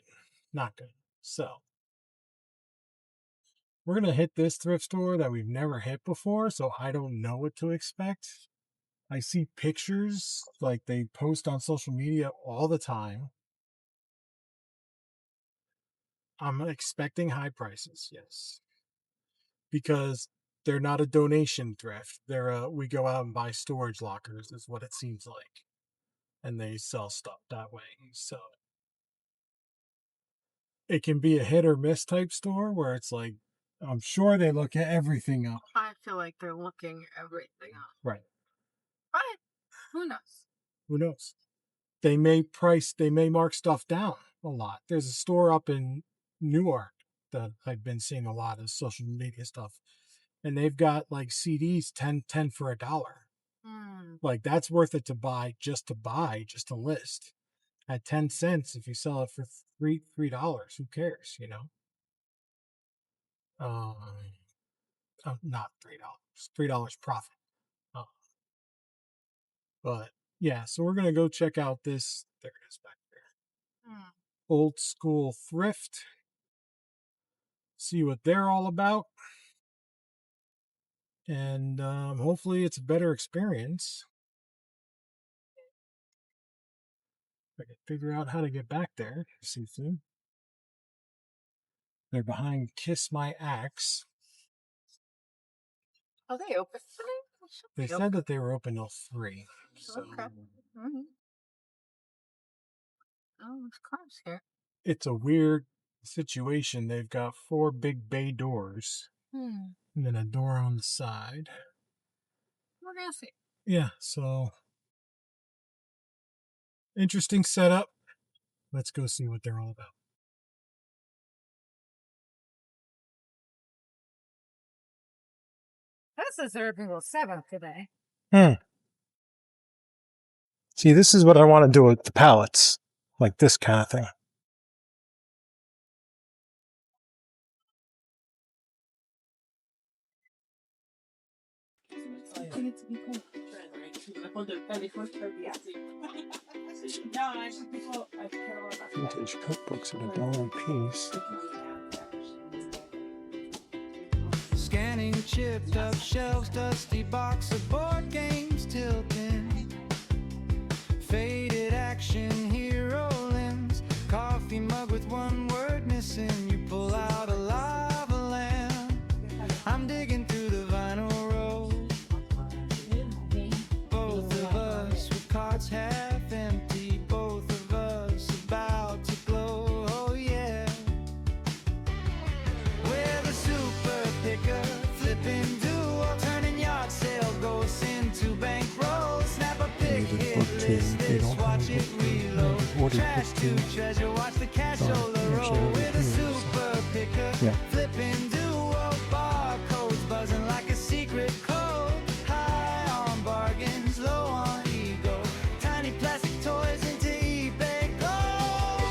not good. So we're gonna hit this thrift store that we've never hit before, so I don't know what to expect. I see pictures like they post on social media all the time. I'm expecting high prices, yes, because they're not a donation thrift. We go out and buy storage lockers, is what it seems like, and they sell stuff that way. So it can be a hit or miss type store where it's like, I'm sure they look at everything up. I feel like they're looking everything up. Right. But who knows? Who knows? They may mark stuff down a lot. There's a store up in Newark that I've been seeing a lot of social media stuff, and they've got like CDs 10 for $1. Like that's worth it to buy, just to list at 10 cents. If you sell it for $3, who cares, um not $3 profit. uh, but yeah, so we're gonna go check out this, there it is back there, old school thrift, see what they're all about, and hopefully it's a better experience. I can figure out how to get back there. See soon. They're behind Kiss My Axe. Are they open today? They said that they were open till 3. So Okay. Oh, there's cars here. it's a weird situation. They've got 4 big bay doors, and then a door on the side. We're gonna see. Yeah, so interesting setup. Let's go see what they're all about. This is April 7th today. See, this is what I want to do with the pallets, like this kind of thing. Vintage cookbooks at $1 a piece. Scanning chipped up shelves, dusty box of board games tilting. Faded action hero limbs, coffee mug with one word missing. You pull out a lava lamp. I'm digging through the vinyl roll. Both of us with cards half empty. Both of us about to glow. Oh yeah. With a super picker, flipping duo, turning yard sale ghosts into bankroll. Snap a pic, hit list this, watch it reload. Trash to treasure, watch the cash roll. With a super picker, flipping duo, barcodes buzzing like a secret code. High on bargains, low on ego. Tiny plastic toys into eBay gold.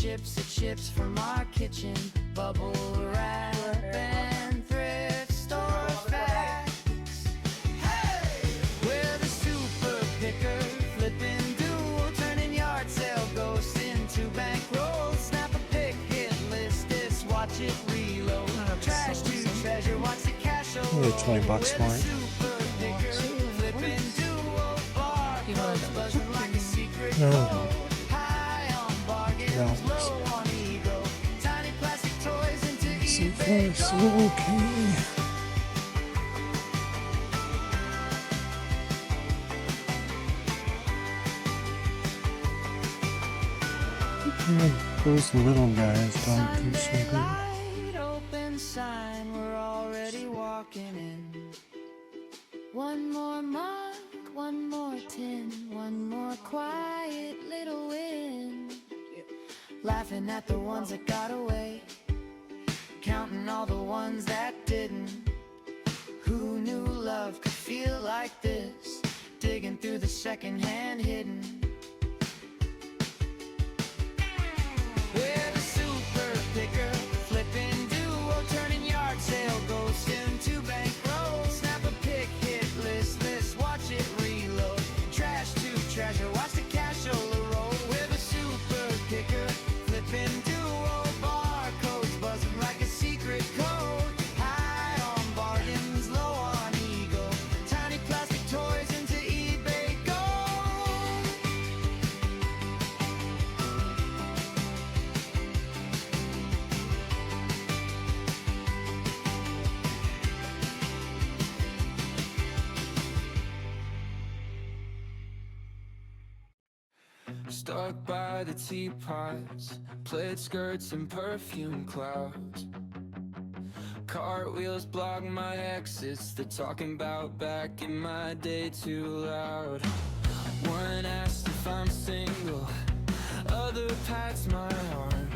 chips of chips from our kitchen, bubble wrap and thrift store facts. Hey! We're the super picker, flipping dual, turning yard sale ghosts into bankroll. Snap a pick, hit list this, watch it reload. Trash to treasure, watch the cash roll. $20 for it. Super picker, flipping dual, barcodes buzzing like a secret No. code. High on bargains, No. low on ego. Tiny plastic toys into So eBay far, so gold. okay. Those little guys don't do so Sunday good. light, open sign, we're already walking in. One more mug, one more tin, one more quiet little win. Laughing at the ones that got away, counting all the ones that didn't. Who knew love could feel like this? Digging through the secondhand hidden. We're the super picker, flipping duo, turning yard sale ghosts into bankroll. Snap a pick, hit list, watch it reload. Trash to treasure, watch the cash roll. We're the super picker, flipping duo, barcodes buzzing like a secret code. High on bargains, low on ego. Tiny plastic toys into eBay gold. Stuck by the teapots, plaid skirts and perfume clouds. Cartwheels block my exits, they're talking about back in my day too loud. One asked if I'm single, other pats my arm.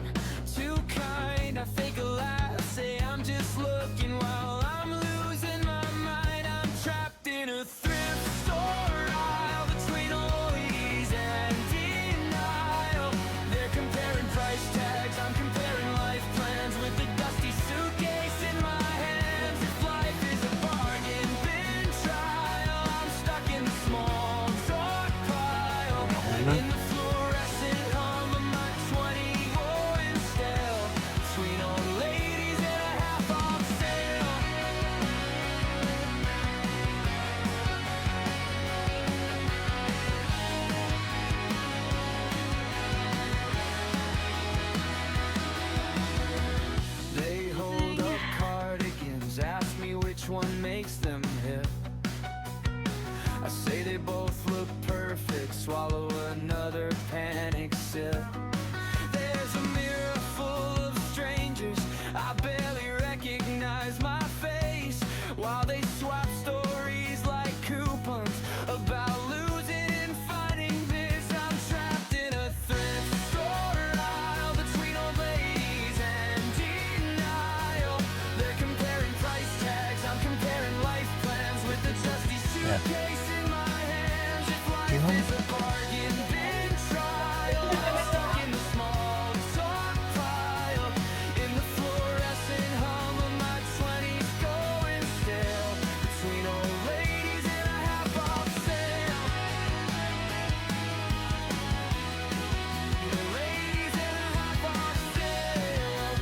Too kind, I fake a laugh, say I'm just looking while I'm losing my mind. I'm trapped in a thrift store aisle between always and denial. They're comparing price tags, I'm comparing life plans with a dusty suitcase in my hands. If life is a bargain bin trial, I'm stuck in the small talk pile. In the fluorescent hum of my 20 going stale, between old ladies and a half off sale. They hold up cardigans, ask me which one makes them hip. I say they both look perfect, swallow another panic sip. There's a mirror full of strangers, I barely recognize my face, while they swap stories like coupons about losing and finding this. I'm trapped in a thrift store aisle between old ladies and denial. They're comparing price tags, I'm comparing life plans with the dusty suitcase in my hands. If life is a bargain bin trial, I'm stuck in the small talk pile. In the fluorescent hum of my 20s going stale, between old ladies and a half off sale. The ladies and a half off sale.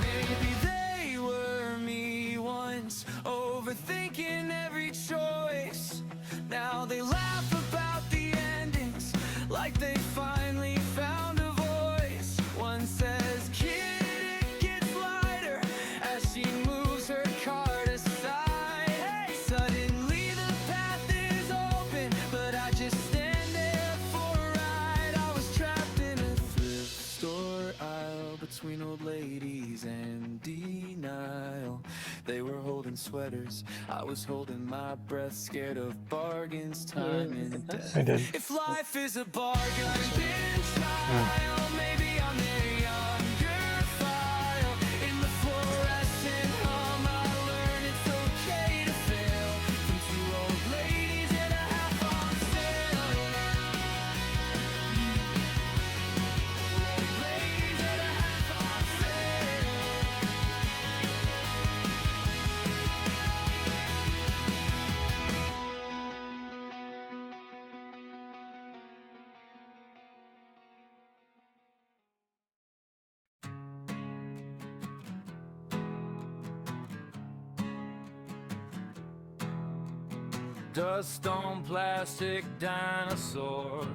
Maybe they were me once, overthinking every choice. Now they laugh about the endings, like they finally found a voice. One says, kid, it gets lighter, as she moves her cart aside. Hey, suddenly the path is open, but I just stand there for a ride. I was trapped in a thrift store aisle between old ladies and denial. They were holding sweaters, I was holding my breath, scared of bargains, time and death. I did. If life is a bargain bin trial, maybe I'm their younger file. In the fluorescent hum, I learned it's okay to fail. From two old ladies and a half on sale. Dust on plastic dinosaurs.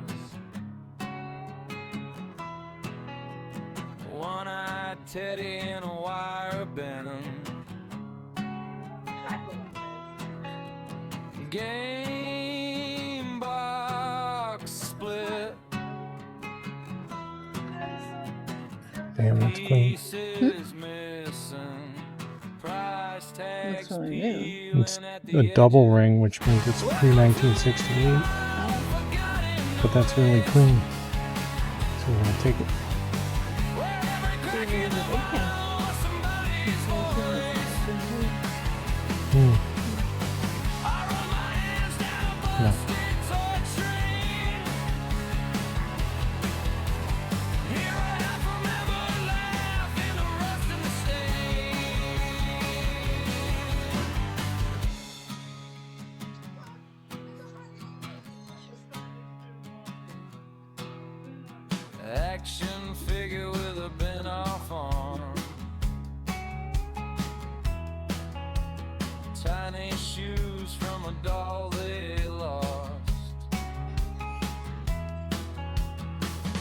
One-eyed teddy in a wire bend. Game box split. Damn, that's clean. Pieces missing. Price tags That's really new. It's a double ring, which means it's pre-1968. But that's really clean. So we're gonna take it. No. Action figure with a bent off arm. Tiny shoes from a doll they lost.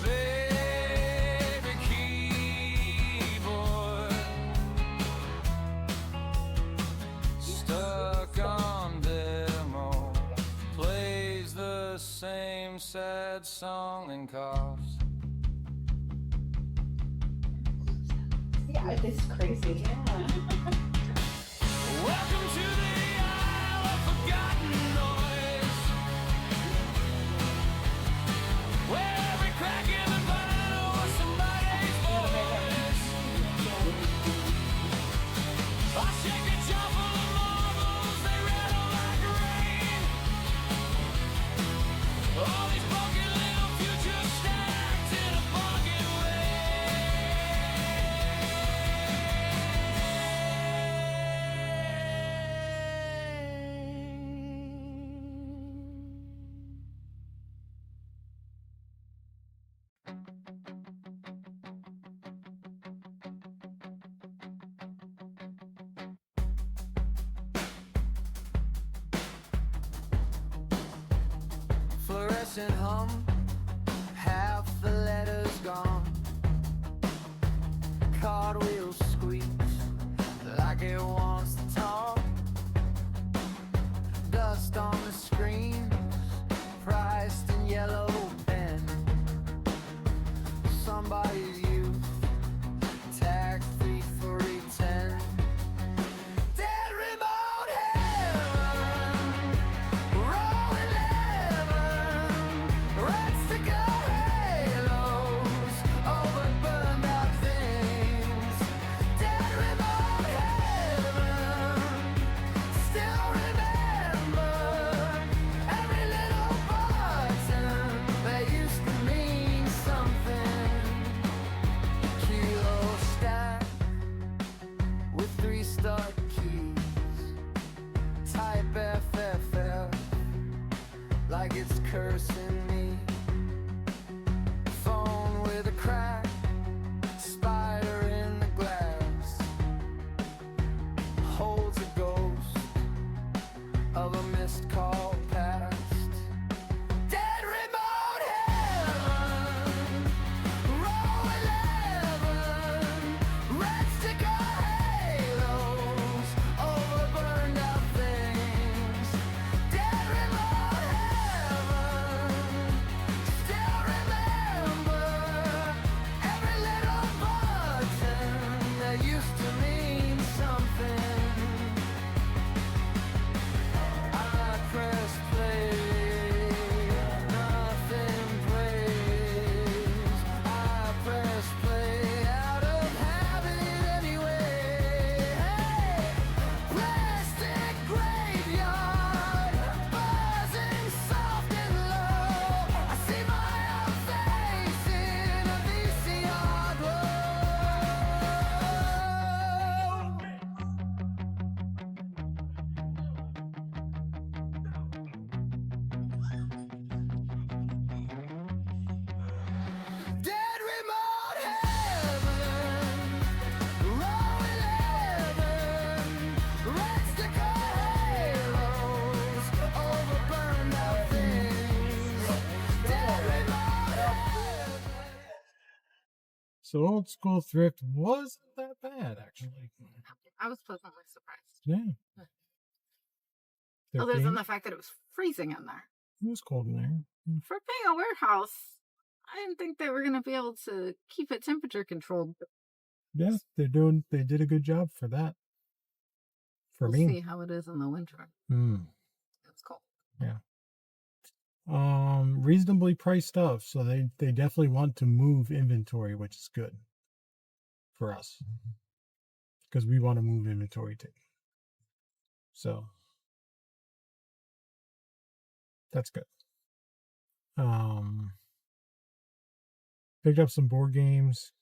Baby keyboard stuck on demo. Plays the same sad song and coughs. Yeah, it's crazy. Yeah. Welcome to the Isle of Forgotten Noise, where every crack in the vinyl was somebody's voice. I shake a jar full of marbles, they rattle like rain. All these broken little futures stacked in a bucket way. Fluorescent hum, half the letters gone. Cartwheels squeaks like it wants to talk. Dust on the screen, priced in yellow pen. Somebody's youth, tag 3 for 10. Dead remote heaven, rolling heaven, red sticker halos over burned out things. Dead remote heaven, still remember every little button that used to mean something. Kilo stack with 3 stuck keys. Type FFF like it's cursing me. Phone with a crack, spider in the glass. Holds a ghost of a missed call past. Dead remote heaven, row 11, red sticker halos over burned out things. Dead remote heaven, So old school thrift wasn't that bad, actually. I was pleasantly surprised. Yeah. Other than the fact that it was freezing in there. It was cold in there. For being a warehouse, I didn't think they were going to be able to keep it temperature controlled. Yeah, they did a good job for that. For me. We'll see how it is in the winter. It's cold. Yeah. Reasonably priced stuff, so they definitely want to move inventory, which is good for us because we want to move inventory too. So that's good. Picked up some board games,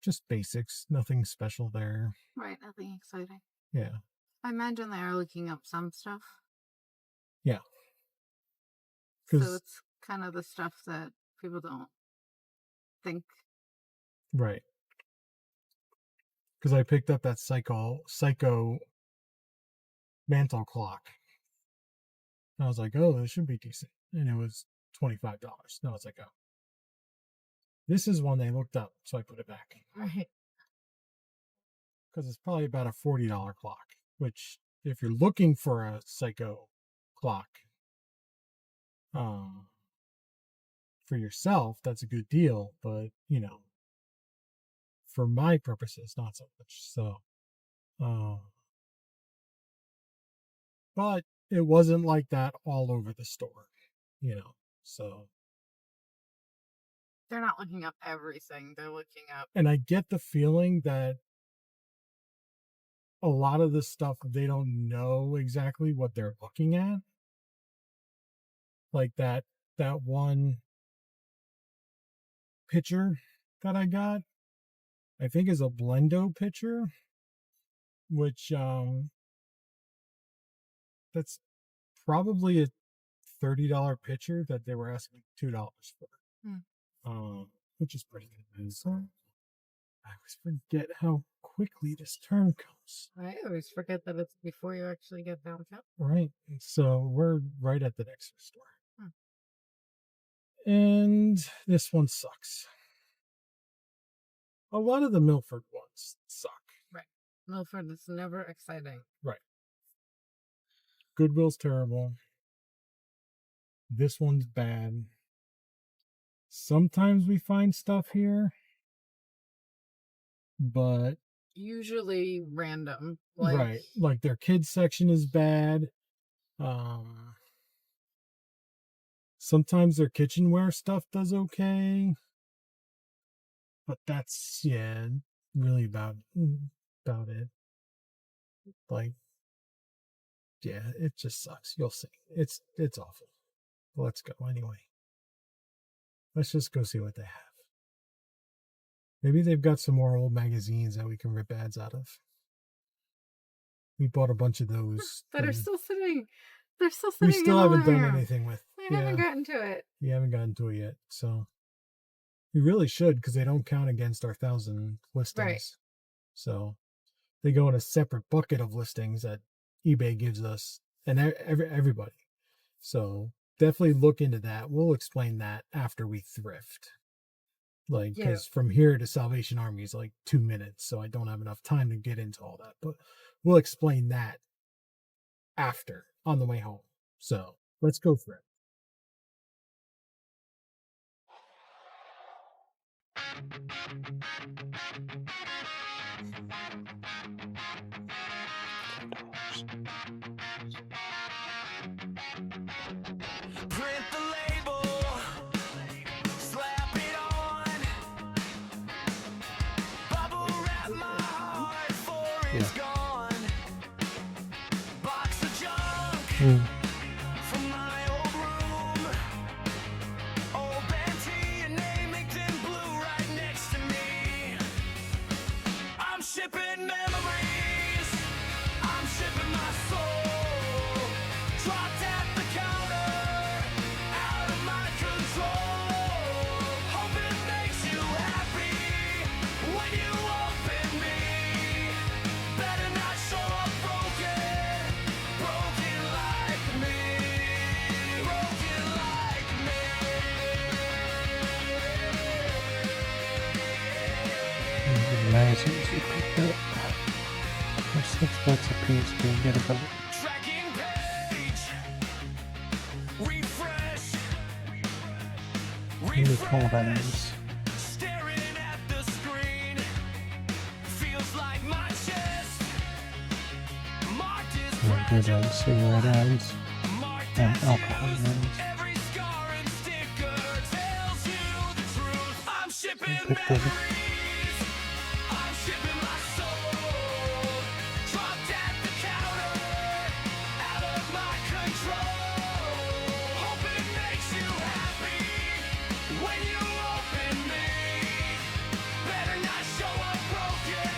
just basics, nothing special there. Right, nothing exciting. Yeah. I imagine they are looking up some stuff. Yeah. So it's kind of the stuff that people don't think. Right. Because I picked up that psycho mantle clock. I was like, oh, this should be decent. And it was $25. No, I was like, oh. This is one they looked up, so I put it back. Right. Because it's probably about a $40 clock, which if you're looking for a psycho clock for yourself, that's a good deal. But, for my purposes, not so much. So, but it wasn't like that all over the store, so. They're not looking up everything. They're looking up. And I get the feeling that a lot of this stuff, they don't know exactly what they're looking at. Like that one picture that I got, I think is a Blendo picture, which that's probably a $30 picture that they were asking $2 for. Which is pretty good. So I always forget how quickly this turn comes. I always forget that it's before you actually get downtown. Right. So we're right at the next store. And this one sucks. A lot of the Milford ones suck. Right. Milford is never exciting. Right. Goodwill's terrible. This one's bad. Sometimes we find stuff here, but usually random. Right. Like their kids section is bad. Sometimes their kitchenware stuff does okay. But that's really about it. Like, yeah, it just sucks. You'll see. It's awful. Let's go anyway. Let's just go see what they have. Maybe they've got some more old magazines that we can rip ads out of. We bought a bunch of those. That are still sitting. They're still sitting. We still haven't done anything with. We haven't gotten to it. We haven't gotten to it yet. So we really should, because they don't count against our 1,000 listings. Right. So they go in a separate bucket of listings that eBay gives us and everybody. So definitely look into that. We'll explain that after we thrift. Like, because from here to Salvation Army is like 2 minutes, so I don't have enough time to get into all that. But we'll explain that after, on the way home. So let's go for it. Print the label, slap it on, bubble wrap my heart for it's gone, box of junk from my old room, old Benty and name inked in blue right next to me. I'm shipping memories, I'm shipping my soul, dropped at the counter, out of my control. Hope it makes you happy when you open me. Better not show up broken like magazines we picked up. For $6 a piece, we get about Tracking page. Refresh. what do you call that is? Staring at the screen. Feels like my chest. Marked as Good fragile. cigarette ads Marked and as alcohol used. ads. Every scar and sticker tells you the truth. I'm shipping Picked up memories. I'm shipping my soul. Dropped at the counter. Out of my control. Hope it makes you happy when you open me. Better not show up broken.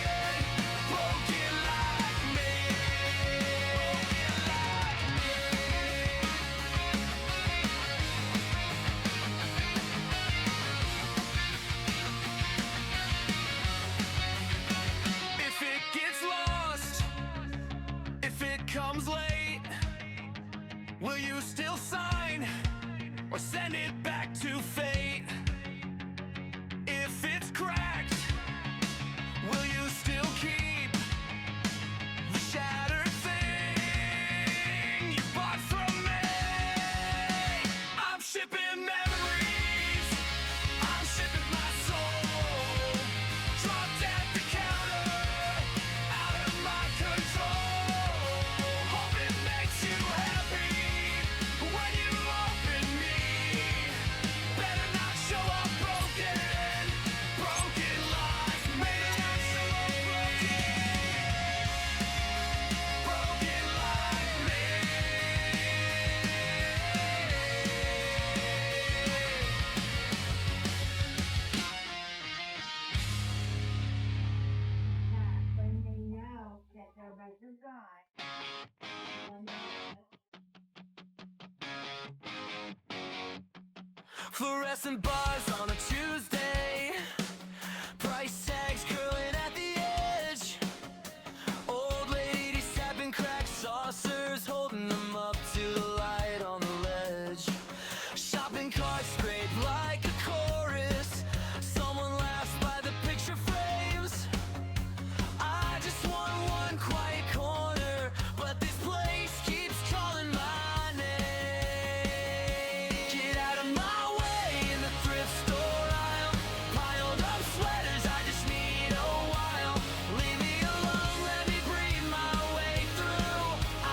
Broken like me. If it gets lost, if it comes late, will you still sign or send it back to fate? If it's cracked, will you still keep the shattered thing you bought from me? I'm shipping memories. I'm shipping my soul. Dropped at the counter, out of my control. Hope it makes you happy when you open me. Better not show up broken, broken like me. Broken like me. When they know that their rights are gone. Fluorescent bars on a Tuesday. Price tags curling at the edge. Old ladies tapping cracked saucers, holding them up to the light on the ledge. Shopping carts scrape like a chorus. Someone laughs by the picture frames. I just want one quiet corner, but this place keeps calling my name. Get out of my way in the thrift store aisle. Piled up sweaters, I just need a while. Leave me alone, let me breathe my way through.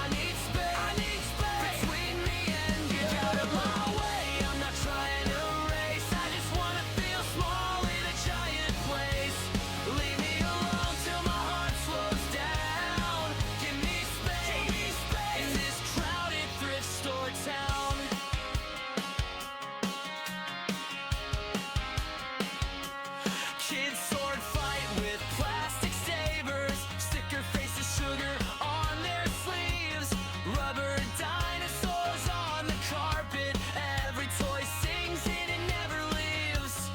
I need space between me and you. Get out of my way, I'm not trying to race. I just wanna feel small in a giant place. Leave me alone till my heart slows down. Give me space in this crowded thrift store town. Kids sword fight with plastic sabers. Sticker faces sugar on their sleeves. Rubber dinosaurs on the carpet. Every toy sings and it never leaves.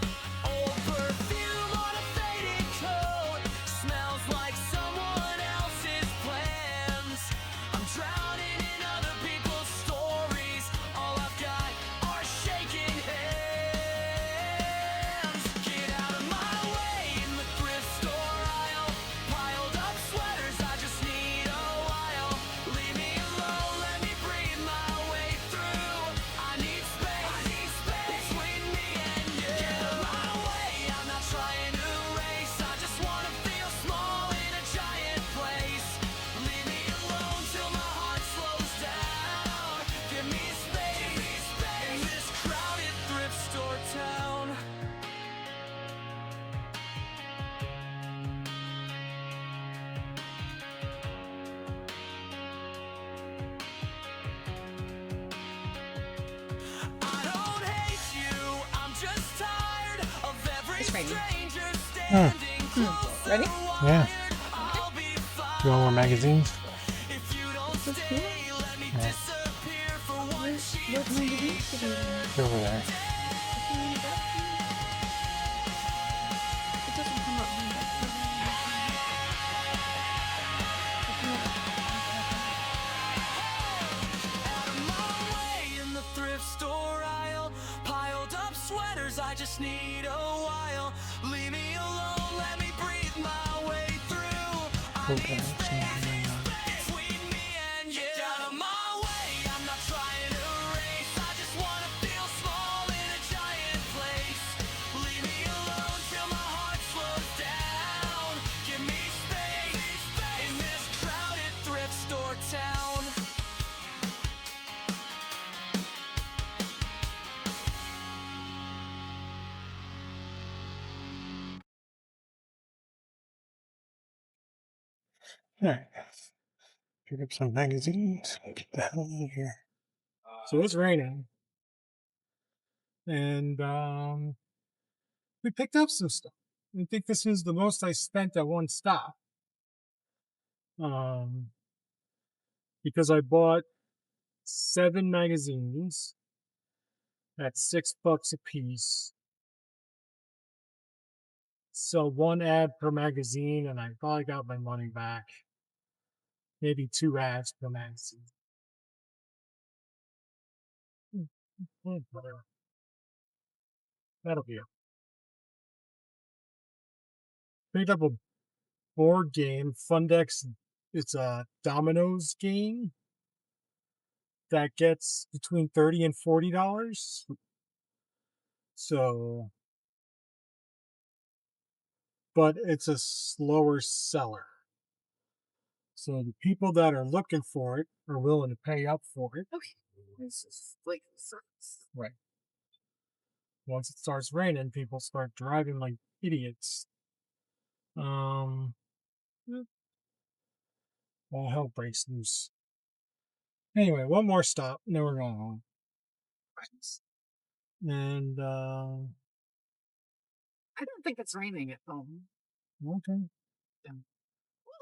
Old perfume on a faded coat. Smells like someone else's plans. I'm drowning in other people's stories. All I've got are shaking hands. Get out of my way in the thrift store aisle. Piled up sweaters, I just need a while. Leave me alone, let me breathe my way through. I need space between me and you. Get out of my way, I'm not trying to race. I just wanna feel small in a giant place. Leave me alone till my heart slows down. Give me space in this crowded thrift store town. I don't hate you, I'm just tired of every It's raining. stranger standing close. Ready? Yeah. I'll be fine You want more magazines? if you don't stay. Let me Yeah. disappear for one cheap It's over there. out of my way in the thrift store aisle. Piled up sweaters, I just need a while. Leave me alone, let me breathe my way Alright. Pick up some magazines. Get the hell out of here. So it's raining. And we picked up some stuff. I think this is the most I spent at one stop. Because I bought 7 magazines at $6 a piece. So 1 ad per magazine, and I probably got my money back. Maybe 2 ads per magazine. Whatever. That'll be it. Picked up a board game, Fundex. It's a dominoes game that gets between $30 and $40. So, but it's a slower seller. So the people that are looking for it are willing to pay up for it. Okay. This is like Right. Once it starts raining, people start driving like idiots. All hell breaks loose. Anyway, one more stop, and then we're going home. And I don't think it's raining at home. okay.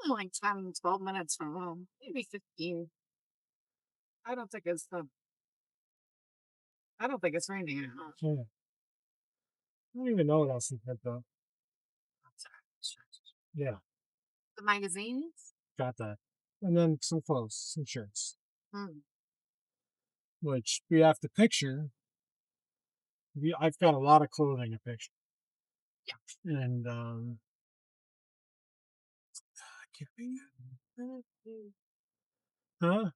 Like 10, 12 minutes from home. Maybe 15. I don't think it's raining at home. Yeah. I don't even know what else you had though. Yeah, The magazines? got that. And then some clothes, some shirts, Hmm. which we have to picture. I've got a lot of clothing to picture. Yeah. And huh?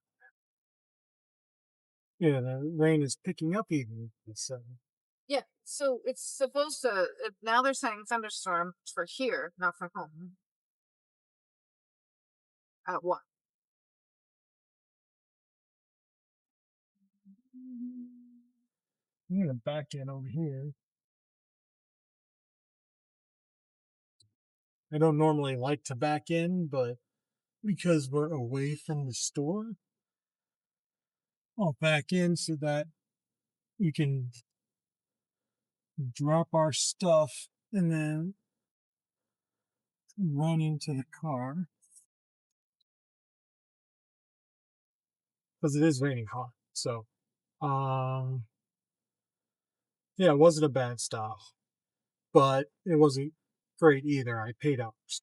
Yeah, the rain is picking up even. So Yeah, so it's supposed to. Now they're saying thunderstorm for here, not for home. At what? I'm gonna back in over here. I don't normally like to back in, but because we're away from the store, I'll back in so that we can drop our stuff and then run into the car. Because it is raining hard. So, yeah, it wasn't a bad stop, but it wasn't great either. I paid out for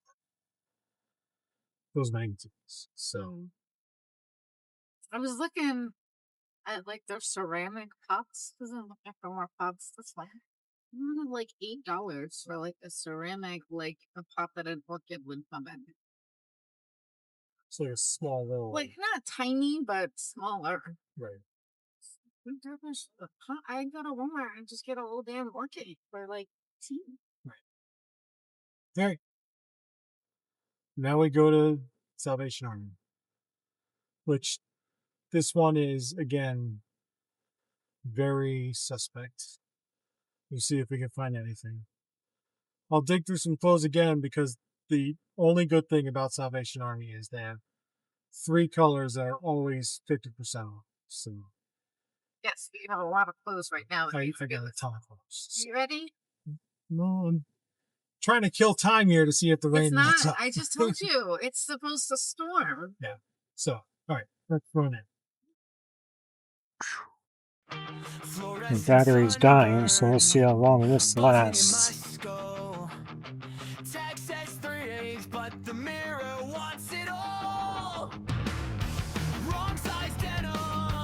those magazines. So, I was looking at like their ceramic pots. Doesn't look for more pots this way. Like $8 for like a ceramic, like a pot that an orchid would come in. it's like a small little, Like not tiny, but smaller. right. $8 a pot. I go to Walmart and just get a whole damn orchid for like $2. All right. Now we go to Salvation Army, which this one is again very suspect. We'll see if we can find anything. I'll dig through some clothes again because the only good thing about Salvation Army is they have 3 colors that are always 50% off. So Yes, we have a lot of clothes right now. I got a ton of clothes. You ready? No, I'm trying to kill time here to see if the rain It's lets not. up. I just told you. It's supposed to storm. Yeah. So, all right, let's run in. The battery's dying, so we'll see how long this lasts.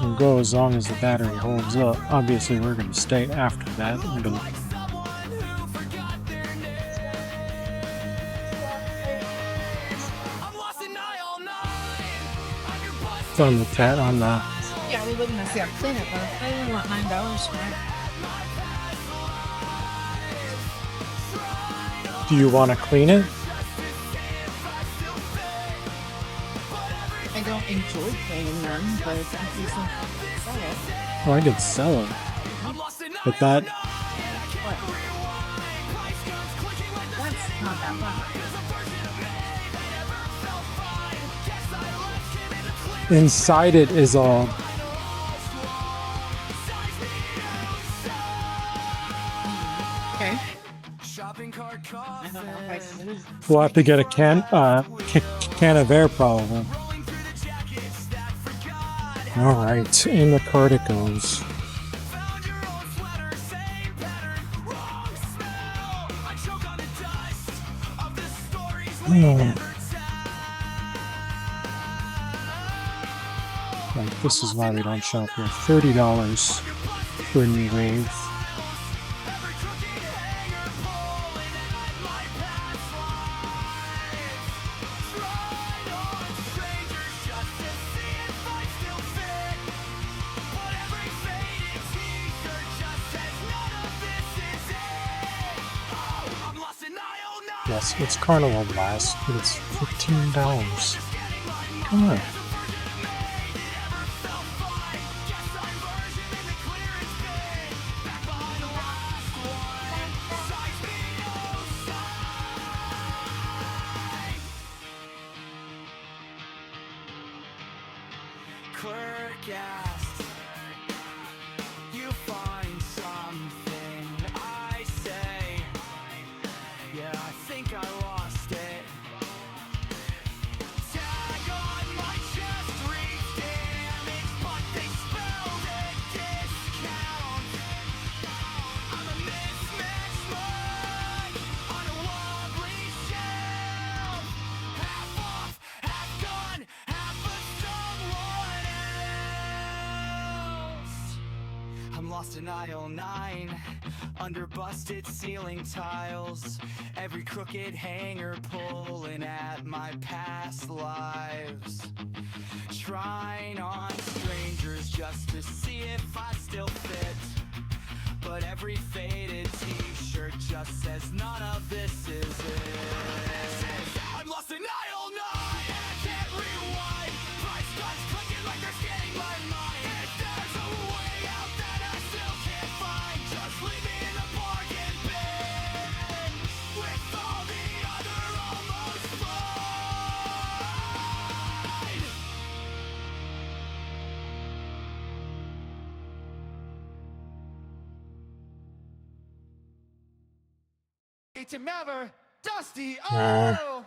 We'll go as long as the battery holds up. Obviously, we're going to stay after that. It's on the tat on the. Yeah, we wouldn't have see. Clean it, but I didn't want $9 for it. Do you want to clean it? I don't enjoy cleaning them, but it's decent to sell it. Oh, I could sell it. But that What? That's not that much. inside it is all. Okay. I don't know if I can. We'll have to get a can of air probably. All right, in the cart it goes. Oh. Like, this is why we don't shop here. $30 for a new wave. Yes, it's Carnival Blast, but it's $15. Come on. You find something, I say. Yeah, I think I lost it. Tag on my chest reads damage, but they spelled it discount. I'm a mismatched mug on a wobbly shelf. Half off, half gone, half of someone else. I'm lost in aisle 9, under busted ceiling tiles. Every crooked hanger pulling at my past lives. Trying on strangers just to see if I still fit. But every faded t-shirt just says none of this is it. I'm lost in aisle 9, and I can't rewind. Price cuts clicking like they're scanning my mind. If there's a way out that I still can't find, just leave me in the bargain bin with all the other almost fine. To Melver, Dusty, oh!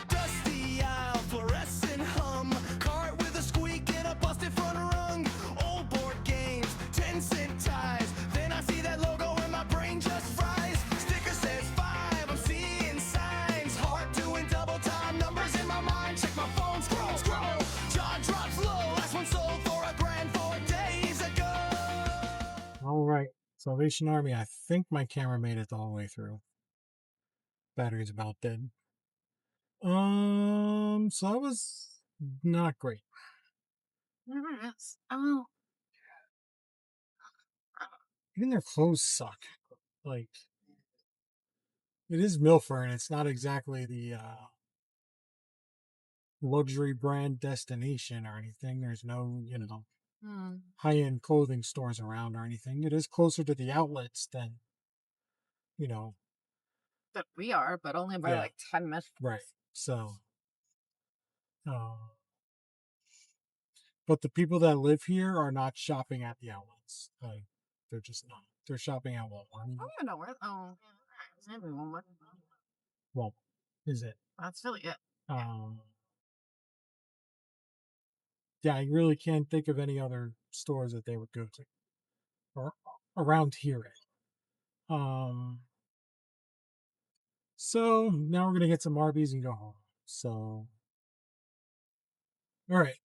Dusty aisle, fluorescent hum, cart with a squeak and a busted front rung. Old board games, 10-cent ties. Then I see that logo and my brain just fries. Sticker says 5, I'm seeing signs. Heart doing double time, numbers in my mind. Check my phone, scroll, scroll. Jaw drops low, last one sold for $1,000 4 days ago. All right, Salvation Army. I think my camera made it all the way through. Battery's about dead. So that was not great. Never is. Oh. Even their clothes suck. Like, it is Milford, and it's not exactly the luxury brand destination or anything. There's no, high-end clothing stores around or anything. It is closer to the outlets than, you know, That we are, but only by Yeah. like 10 minutes. right. So, but the people that live here are not shopping at the outlets. They're just not. They're shopping at Walmart. I don't know where. Oh, maybe one more. Walmart is it? That's really it. Yeah, I really can't think of any other stores that they would go to or around here. So now we're gonna get some Arby's and go home. So, all right.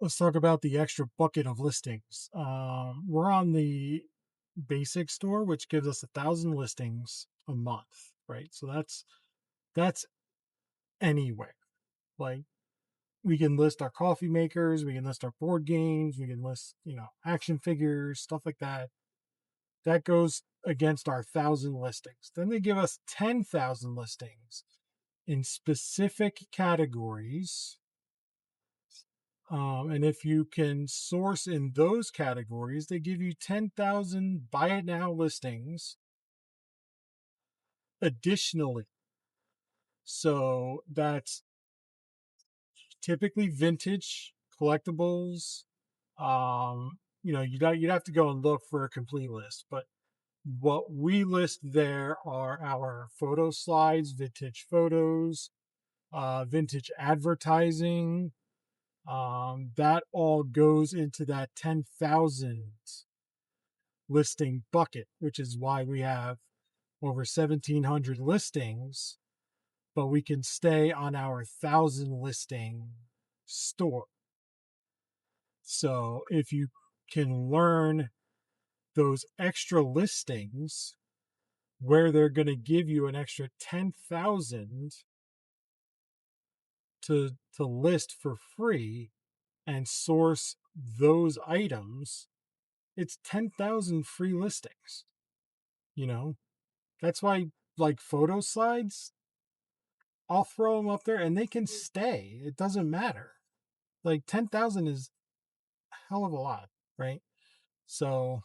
let's talk about the extra bucket of listings. We're on the basic store, which gives us 1,000 listings a month, right? So that's anywhere. Like we can list our coffee makers, we can list our board games, we can list, action figures, stuff like that. That goes against our 1,000 listings. Then they give us 10,000 listings in specific categories. And if you can source in those categories, they give you 10,000 buy it now listings additionally. So that's typically vintage collectibles. You'd have to go and look for a complete list, but what we list there are our photo slides, vintage photos, vintage advertising. That all goes into that 10,000 listing bucket, which is why we have over 1,700 listings, but we can stay on our 1,000 listing store. So if you can learn those extra listings where they're going to give you an extra 10,000 to list for free and source those items, it's 10,000 free listings. That's why, like, photo slides, I'll throw them up there and they can stay. It doesn't matter. Like 10,000 is a hell of a lot, right? So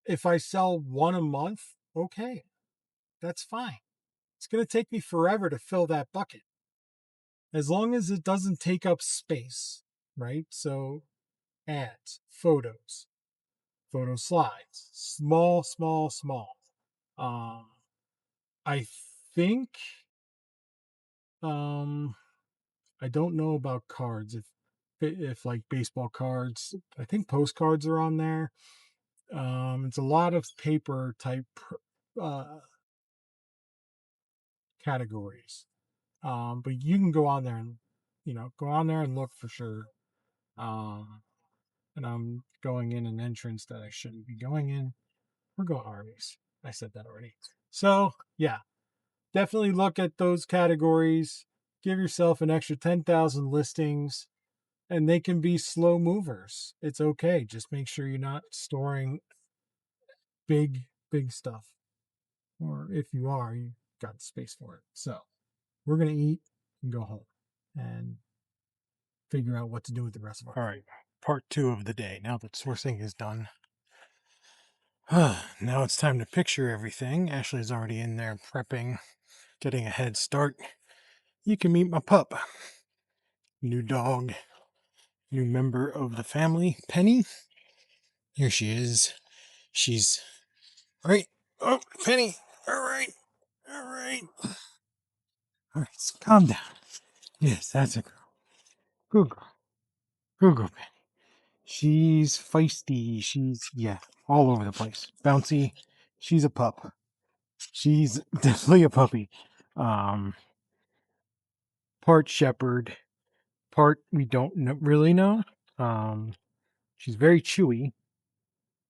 if I sell one a month, okay, that's fine. It's going to take me forever to fill that bucket as long as it doesn't take up space, right? So ads, photos, photo slides, small, small, small. Um, I think, um, I don't know about cards. If like baseball cards, I think postcards are on there. It's a lot of paper type uh, categories. But you can go on there and look for sure. Um, and I'm going in an entrance that I shouldn't be going in. We're going Arby's. I said that already. So yeah, definitely look at those categories. Give yourself an extra 10,000 listings, and they can be slow movers. It's okay. Just make sure you're not storing big, big stuff. Or if you are, you got space for it. So we're going to eat and go home and figure out what to do with the rest of our. All right. Part 2 of the day. Now that sourcing is done. Now it's time to picture everything. Ashley's already in there prepping, getting a head start. You can meet my pup. New dog, new member of the family, Penny. Here she is. She's right. Oh, Penny. All right. All right. All right. So calm down. Yes, that's a girl. Good girl. Good girl, Penny. She's feisty. Yeah, all over the place. Bouncy. She's a pup. She's definitely a puppy. Um, Part shepherd, part we don't really know. She's very chewy,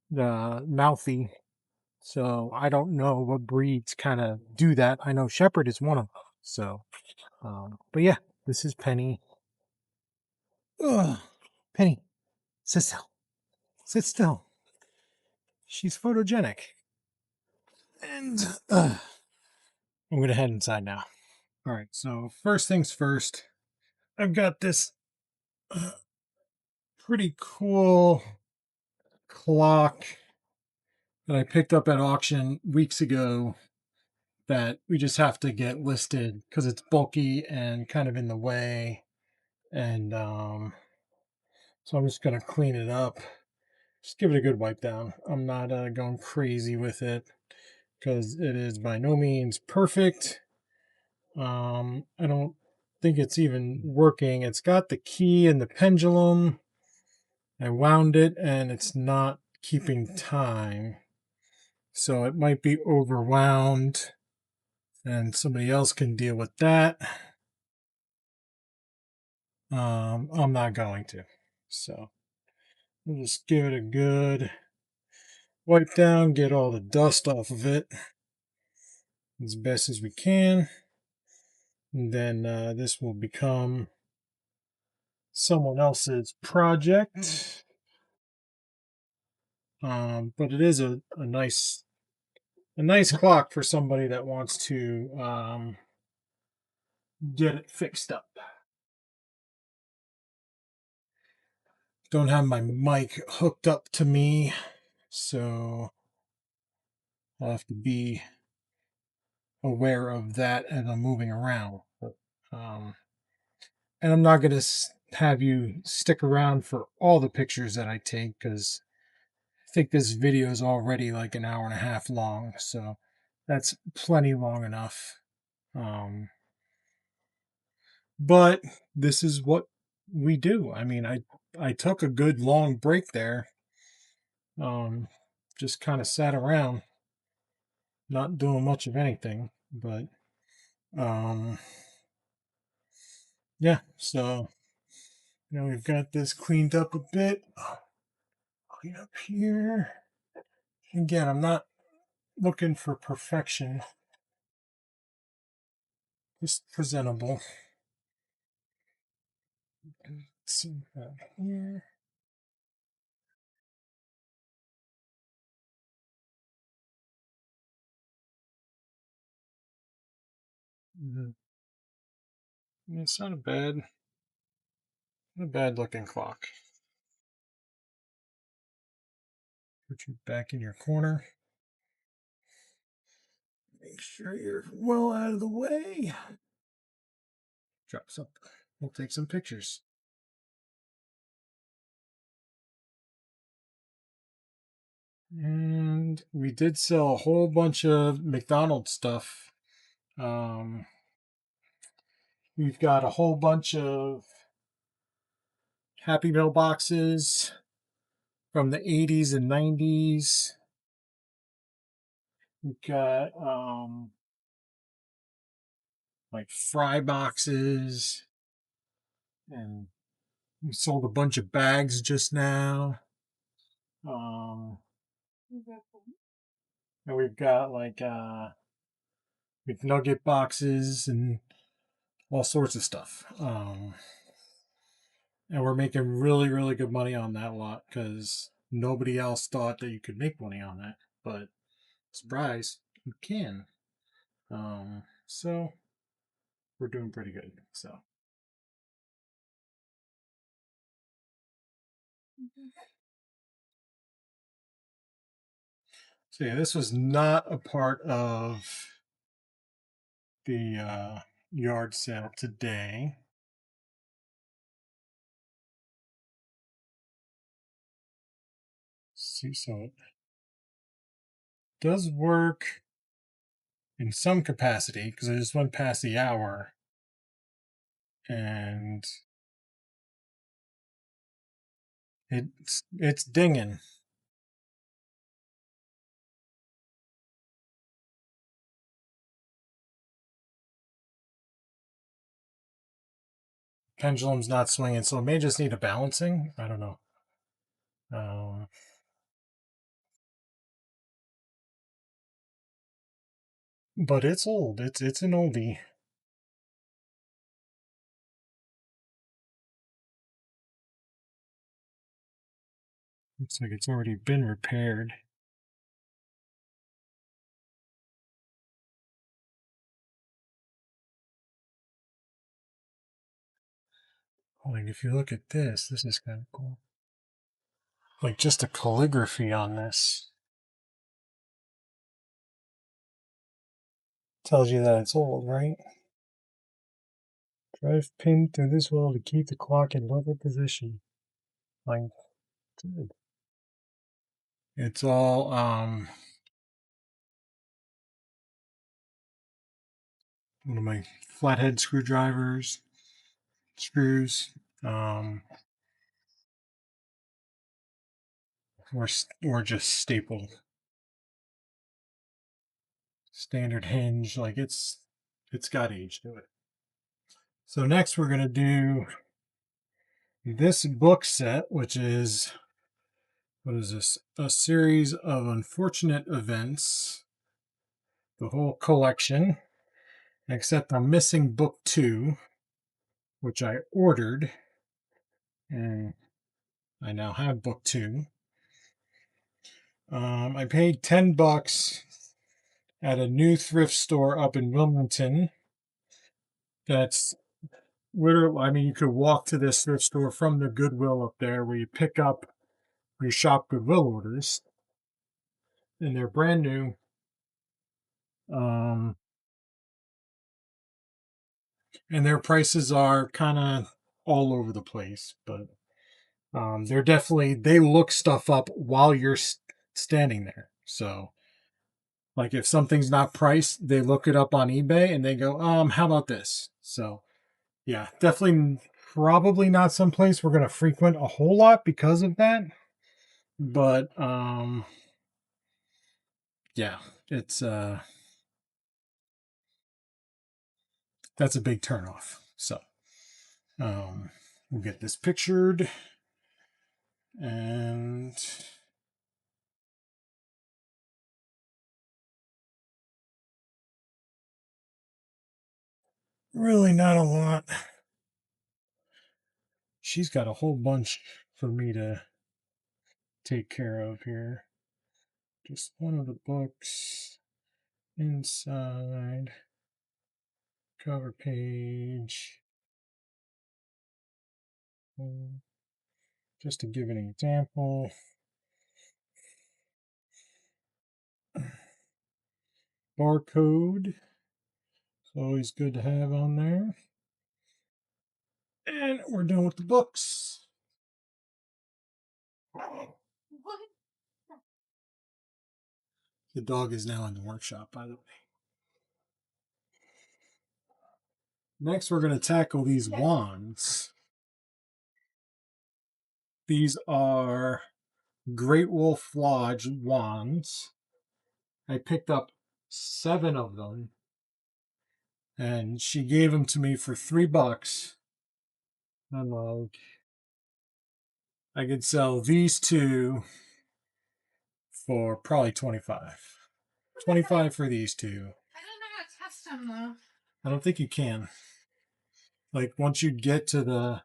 mouthy. So I don't know what breeds kind of do that. I know shepherd is one of them. So, but yeah, this is Penny. Ugh. Penny, sit still. Sit still. She's photogenic. And I'm going to head inside now. All right, so first things first, I've got this pretty cool clock that I picked up at auction weeks ago that we just have to get listed because it's bulky and kind of in the way. And so I'm just going to clean it up. Just give it a good wipe down. I'm not going crazy with it because it is by no means perfect. I don't think it's even working. It's got the key and the pendulum. I wound it and it's not keeping time. So it might be overwound and somebody else can deal with that. I'm not going to. So we'll just give it a good wipe down, get all the dust off of it as best as we can. And then this will become someone else's project. But it is a nice clock for somebody that wants to get it fixed up. Don't have my mic hooked up to me, so I'll have to be aware of that as I'm moving around. But, and I'm not going to have you stick around for all the pictures that I take because I think this video is already like an hour and a half long, so that's plenty long enough. But this is what we do. I mean, I took a good long break there. Just kind of sat around, not doing much of anything. But um, yeah. So we've got this cleaned up a bit. Clean up here. Again, I'm not looking for perfection. Just presentable. Let's see that here. Mhm. It's not a bad looking clock. Put you back in your corner. Make sure you're well out of the way. Drops up. We'll take some pictures. And we did sell a whole bunch of McDonald's stuff. We've got a whole bunch of Happy Meal boxes from the 80s and 90s. We've got like fry boxes, and we sold a bunch of bags just now. Um, and we've got like with nugget boxes and all sorts of stuff. And we're making really, really good money on that lot because nobody else thought that you could make money on that. But surprise, you can. So we're doing pretty good. So yeah, this was not a part of the yard sale today. See, so it does work in some capacity because I just went past the hour and it's dinging. Pendulum's not swinging, so it may just need a balancing. I don't know. Um, but it's old. It's an oldie. Looks like it's already been repaired. Like if you look at this is kind of cool. Like just the calligraphy on this tells you that it's old, right? Drive pin through this wheel to keep the clock in level position. Like, good. It's all one of my flathead screws, or just stapled. Standard hinge, like it's got age to it. So next we're gonna do this book set, which is, what is this? A series of unfortunate events. The whole collection, except I'm missing book 2, which I ordered, and I now have book 2. I paid $10 at a new thrift store up in Wilmington. That's literally, I mean, you could walk to this thrift store from the Goodwill up there where you pick up your shop Goodwill orders, and they're brand new. Um, and their prices are kind of all over the place, but they're definitely, they look stuff up while you're standing there. So, like if something's not priced, they look it up on eBay and they go, how about this? So, yeah, definitely probably not someplace we're going to frequent a whole lot because of that. But yeah, it's that's a big turnoff. So, we'll get this pictured and really not a lot. She's got a whole bunch for me to take care of here. Just one of the books inside, cover page. Just to give an example, barcode. It's always good to have on there. And we're done with the books. What? The dog is now in the workshop, by the way. Next, we're going to tackle these wands. These are Great Wolf Lodge wands. I picked up 7 of them, and she gave them to me for $3. I'm like, I could sell these 2 for probably 25. 25 for these 2. I don't know how to test them though. I don't think you can. Like once you get to the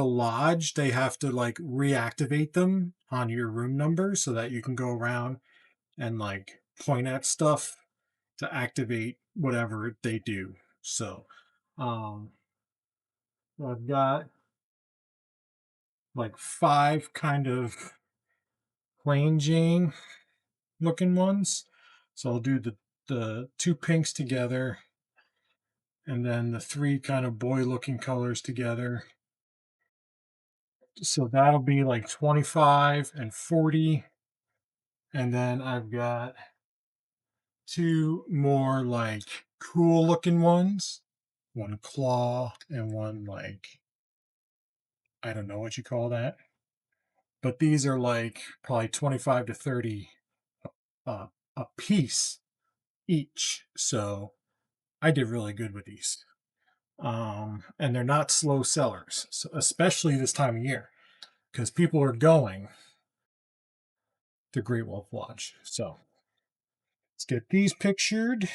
lodge, they have to like reactivate them on your room number so that you can go around and like point at stuff to activate whatever they do. So, I've got like 5 kind of plain Jane looking ones. So I'll do the 2 pinks together, and then the 3 kind of boy looking colors together. So that'll be like 25 and 40. And then I've got 2 more like cool looking ones, one claw and one like, I don't know what you call that, but these are like probably 25 to 30 a piece each. So I did really good with these. And they're not slow sellers, so especially this time of year, because people are going to Great Wolf Lodge. So let's get these pictured.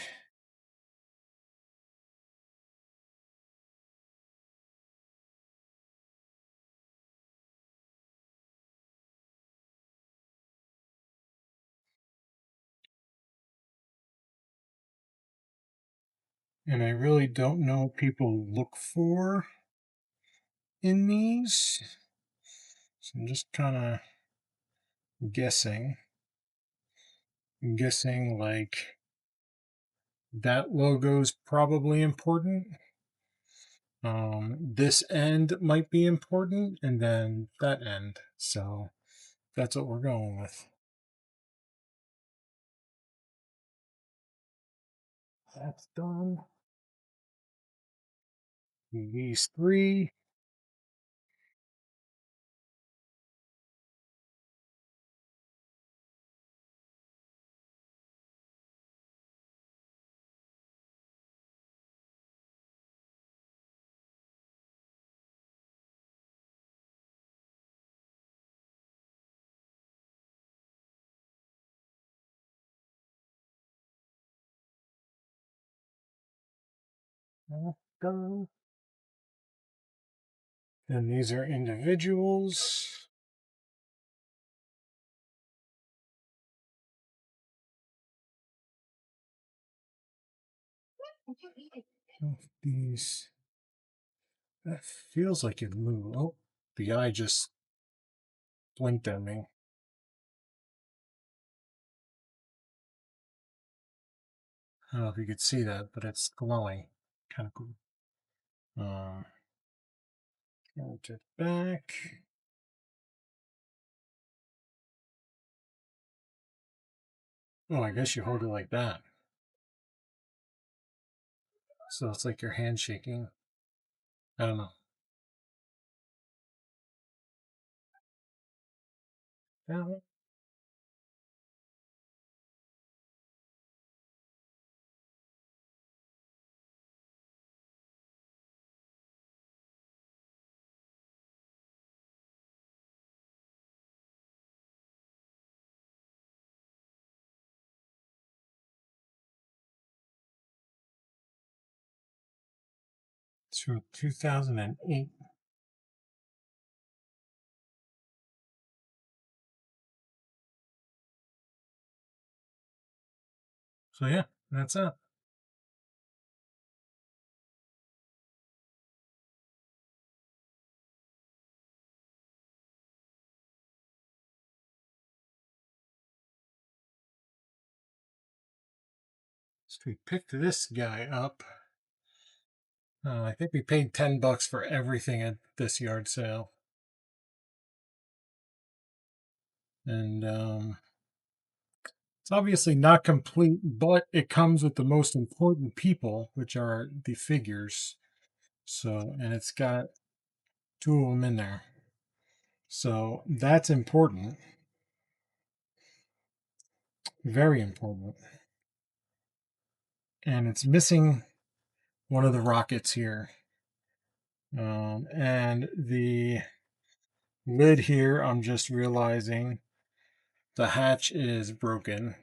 And I really don't know what people look for in these. So I'm just kind of guessing. I'm guessing like that logo's probably important. This end might be important, and then that end. So that's what we're going with. That's done. These 3. Done. And these are individuals. These. That feels like it moved. Oh, the eye just blinked at me. I don't know if you could see that, but it's glowing. Kind of cool. Count it back. Oh, I guess you hold it like that. So it's like your hand shaking. I don't know. Now, it's from 2008. So yeah, that's it. So we picked this guy up. I think we paid $10 for everything at this yard sale. And it's obviously not complete, but it comes with the most important people, which are the figures. So, and it's got two of them in there. So that's important. Very important. And it's missing one of the rockets here. And the lid here, I'm just realizing the hatch is broken.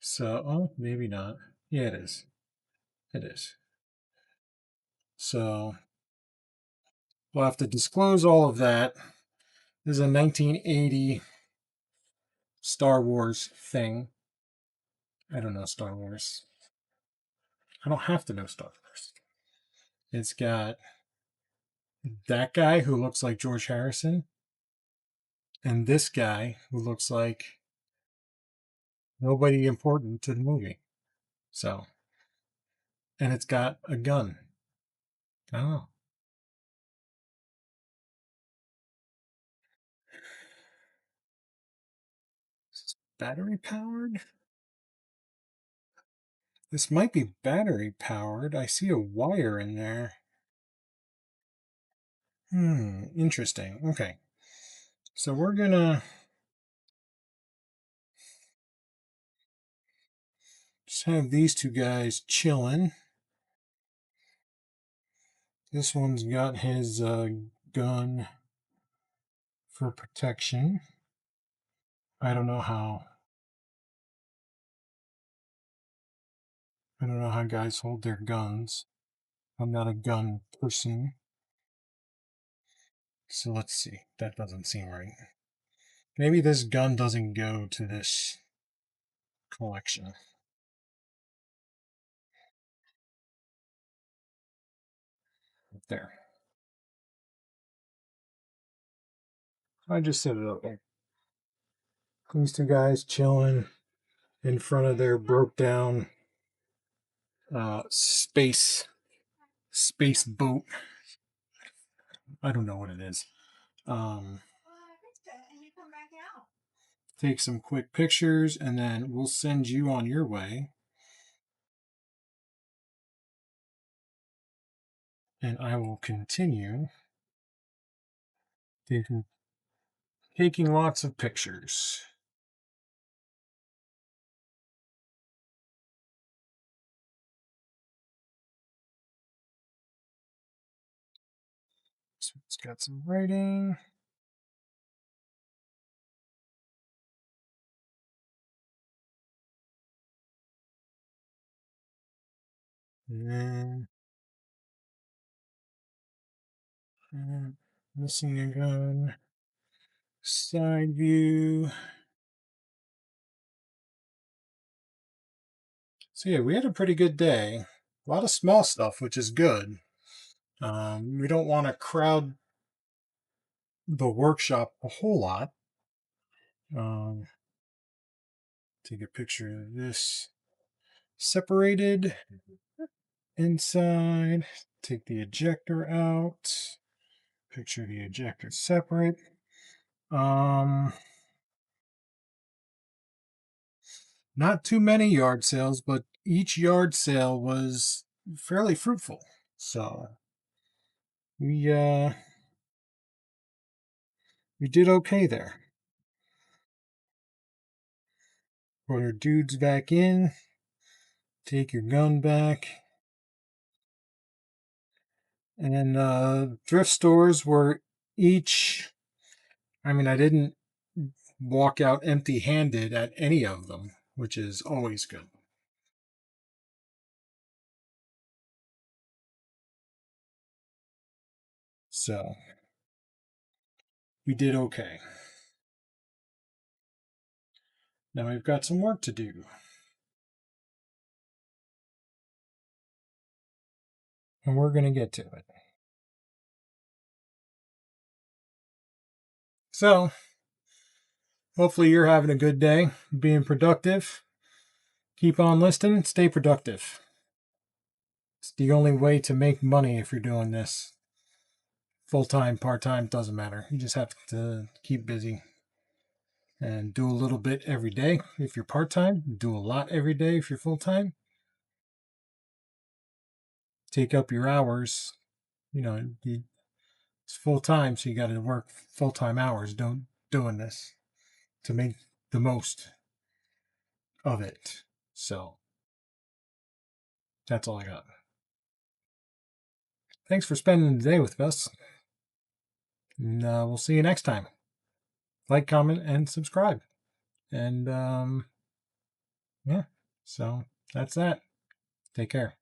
So, oh, maybe not. Yeah, it is. It is. So, we'll have to disclose all of that. This is a 1980 Star Wars thing. I don't know Star Wars. I don't have to know Star Wars. It's got that guy who looks like George Harrison and this guy who looks like nobody important to the movie. So, and it's got a gun. I don't know. Battery powered? This might be battery powered. I see a wire in there. Interesting. Okay. So we're gonna just have these two guys chilling. This one's got his gun for protection. I don't know how. I don't know how guys hold their guns. I'm not a gun person. So let's see. That doesn't seem right. Maybe this gun doesn't go to this collection. There. I just set it up there. These two guys chilling in front of their broke down space boat. I don't know what it is. Take some quick pictures and then we'll send you on your way. And I will continue taking lots of pictures. So it's got some writing. And missing a gun. Side view. So yeah, we had a pretty good day. A lot of small stuff, which is good. We don't want to crowd the workshop a whole lot. Take a picture of this. Separated inside. Take the ejector out. Picture the ejector separate. Not too many yard sales, but each yard sale was fairly fruitful. So we did okay there. Put our dudes back in. Take your gun back. And thrift stores were each. I mean, I didn't walk out empty-handed at any of them, which is always good. So we did okay. Now we've got some work to do. And we're going to get to it. So, hopefully you're having a good day, being productive. Keep on listening, stay productive. It's the only way to make money if you're doing this. Full-time, part-time, doesn't matter. You just have to keep busy. And do a little bit every day if you're part-time. Do a lot every day if you're full-time. Take up your hours. It's full-time, so you got to work full-time hours doing this to make the most of it. So that's all I got. Thanks for spending the day with us. And we'll see you next time. Like, comment, and subscribe. And yeah, so that's that. Take care.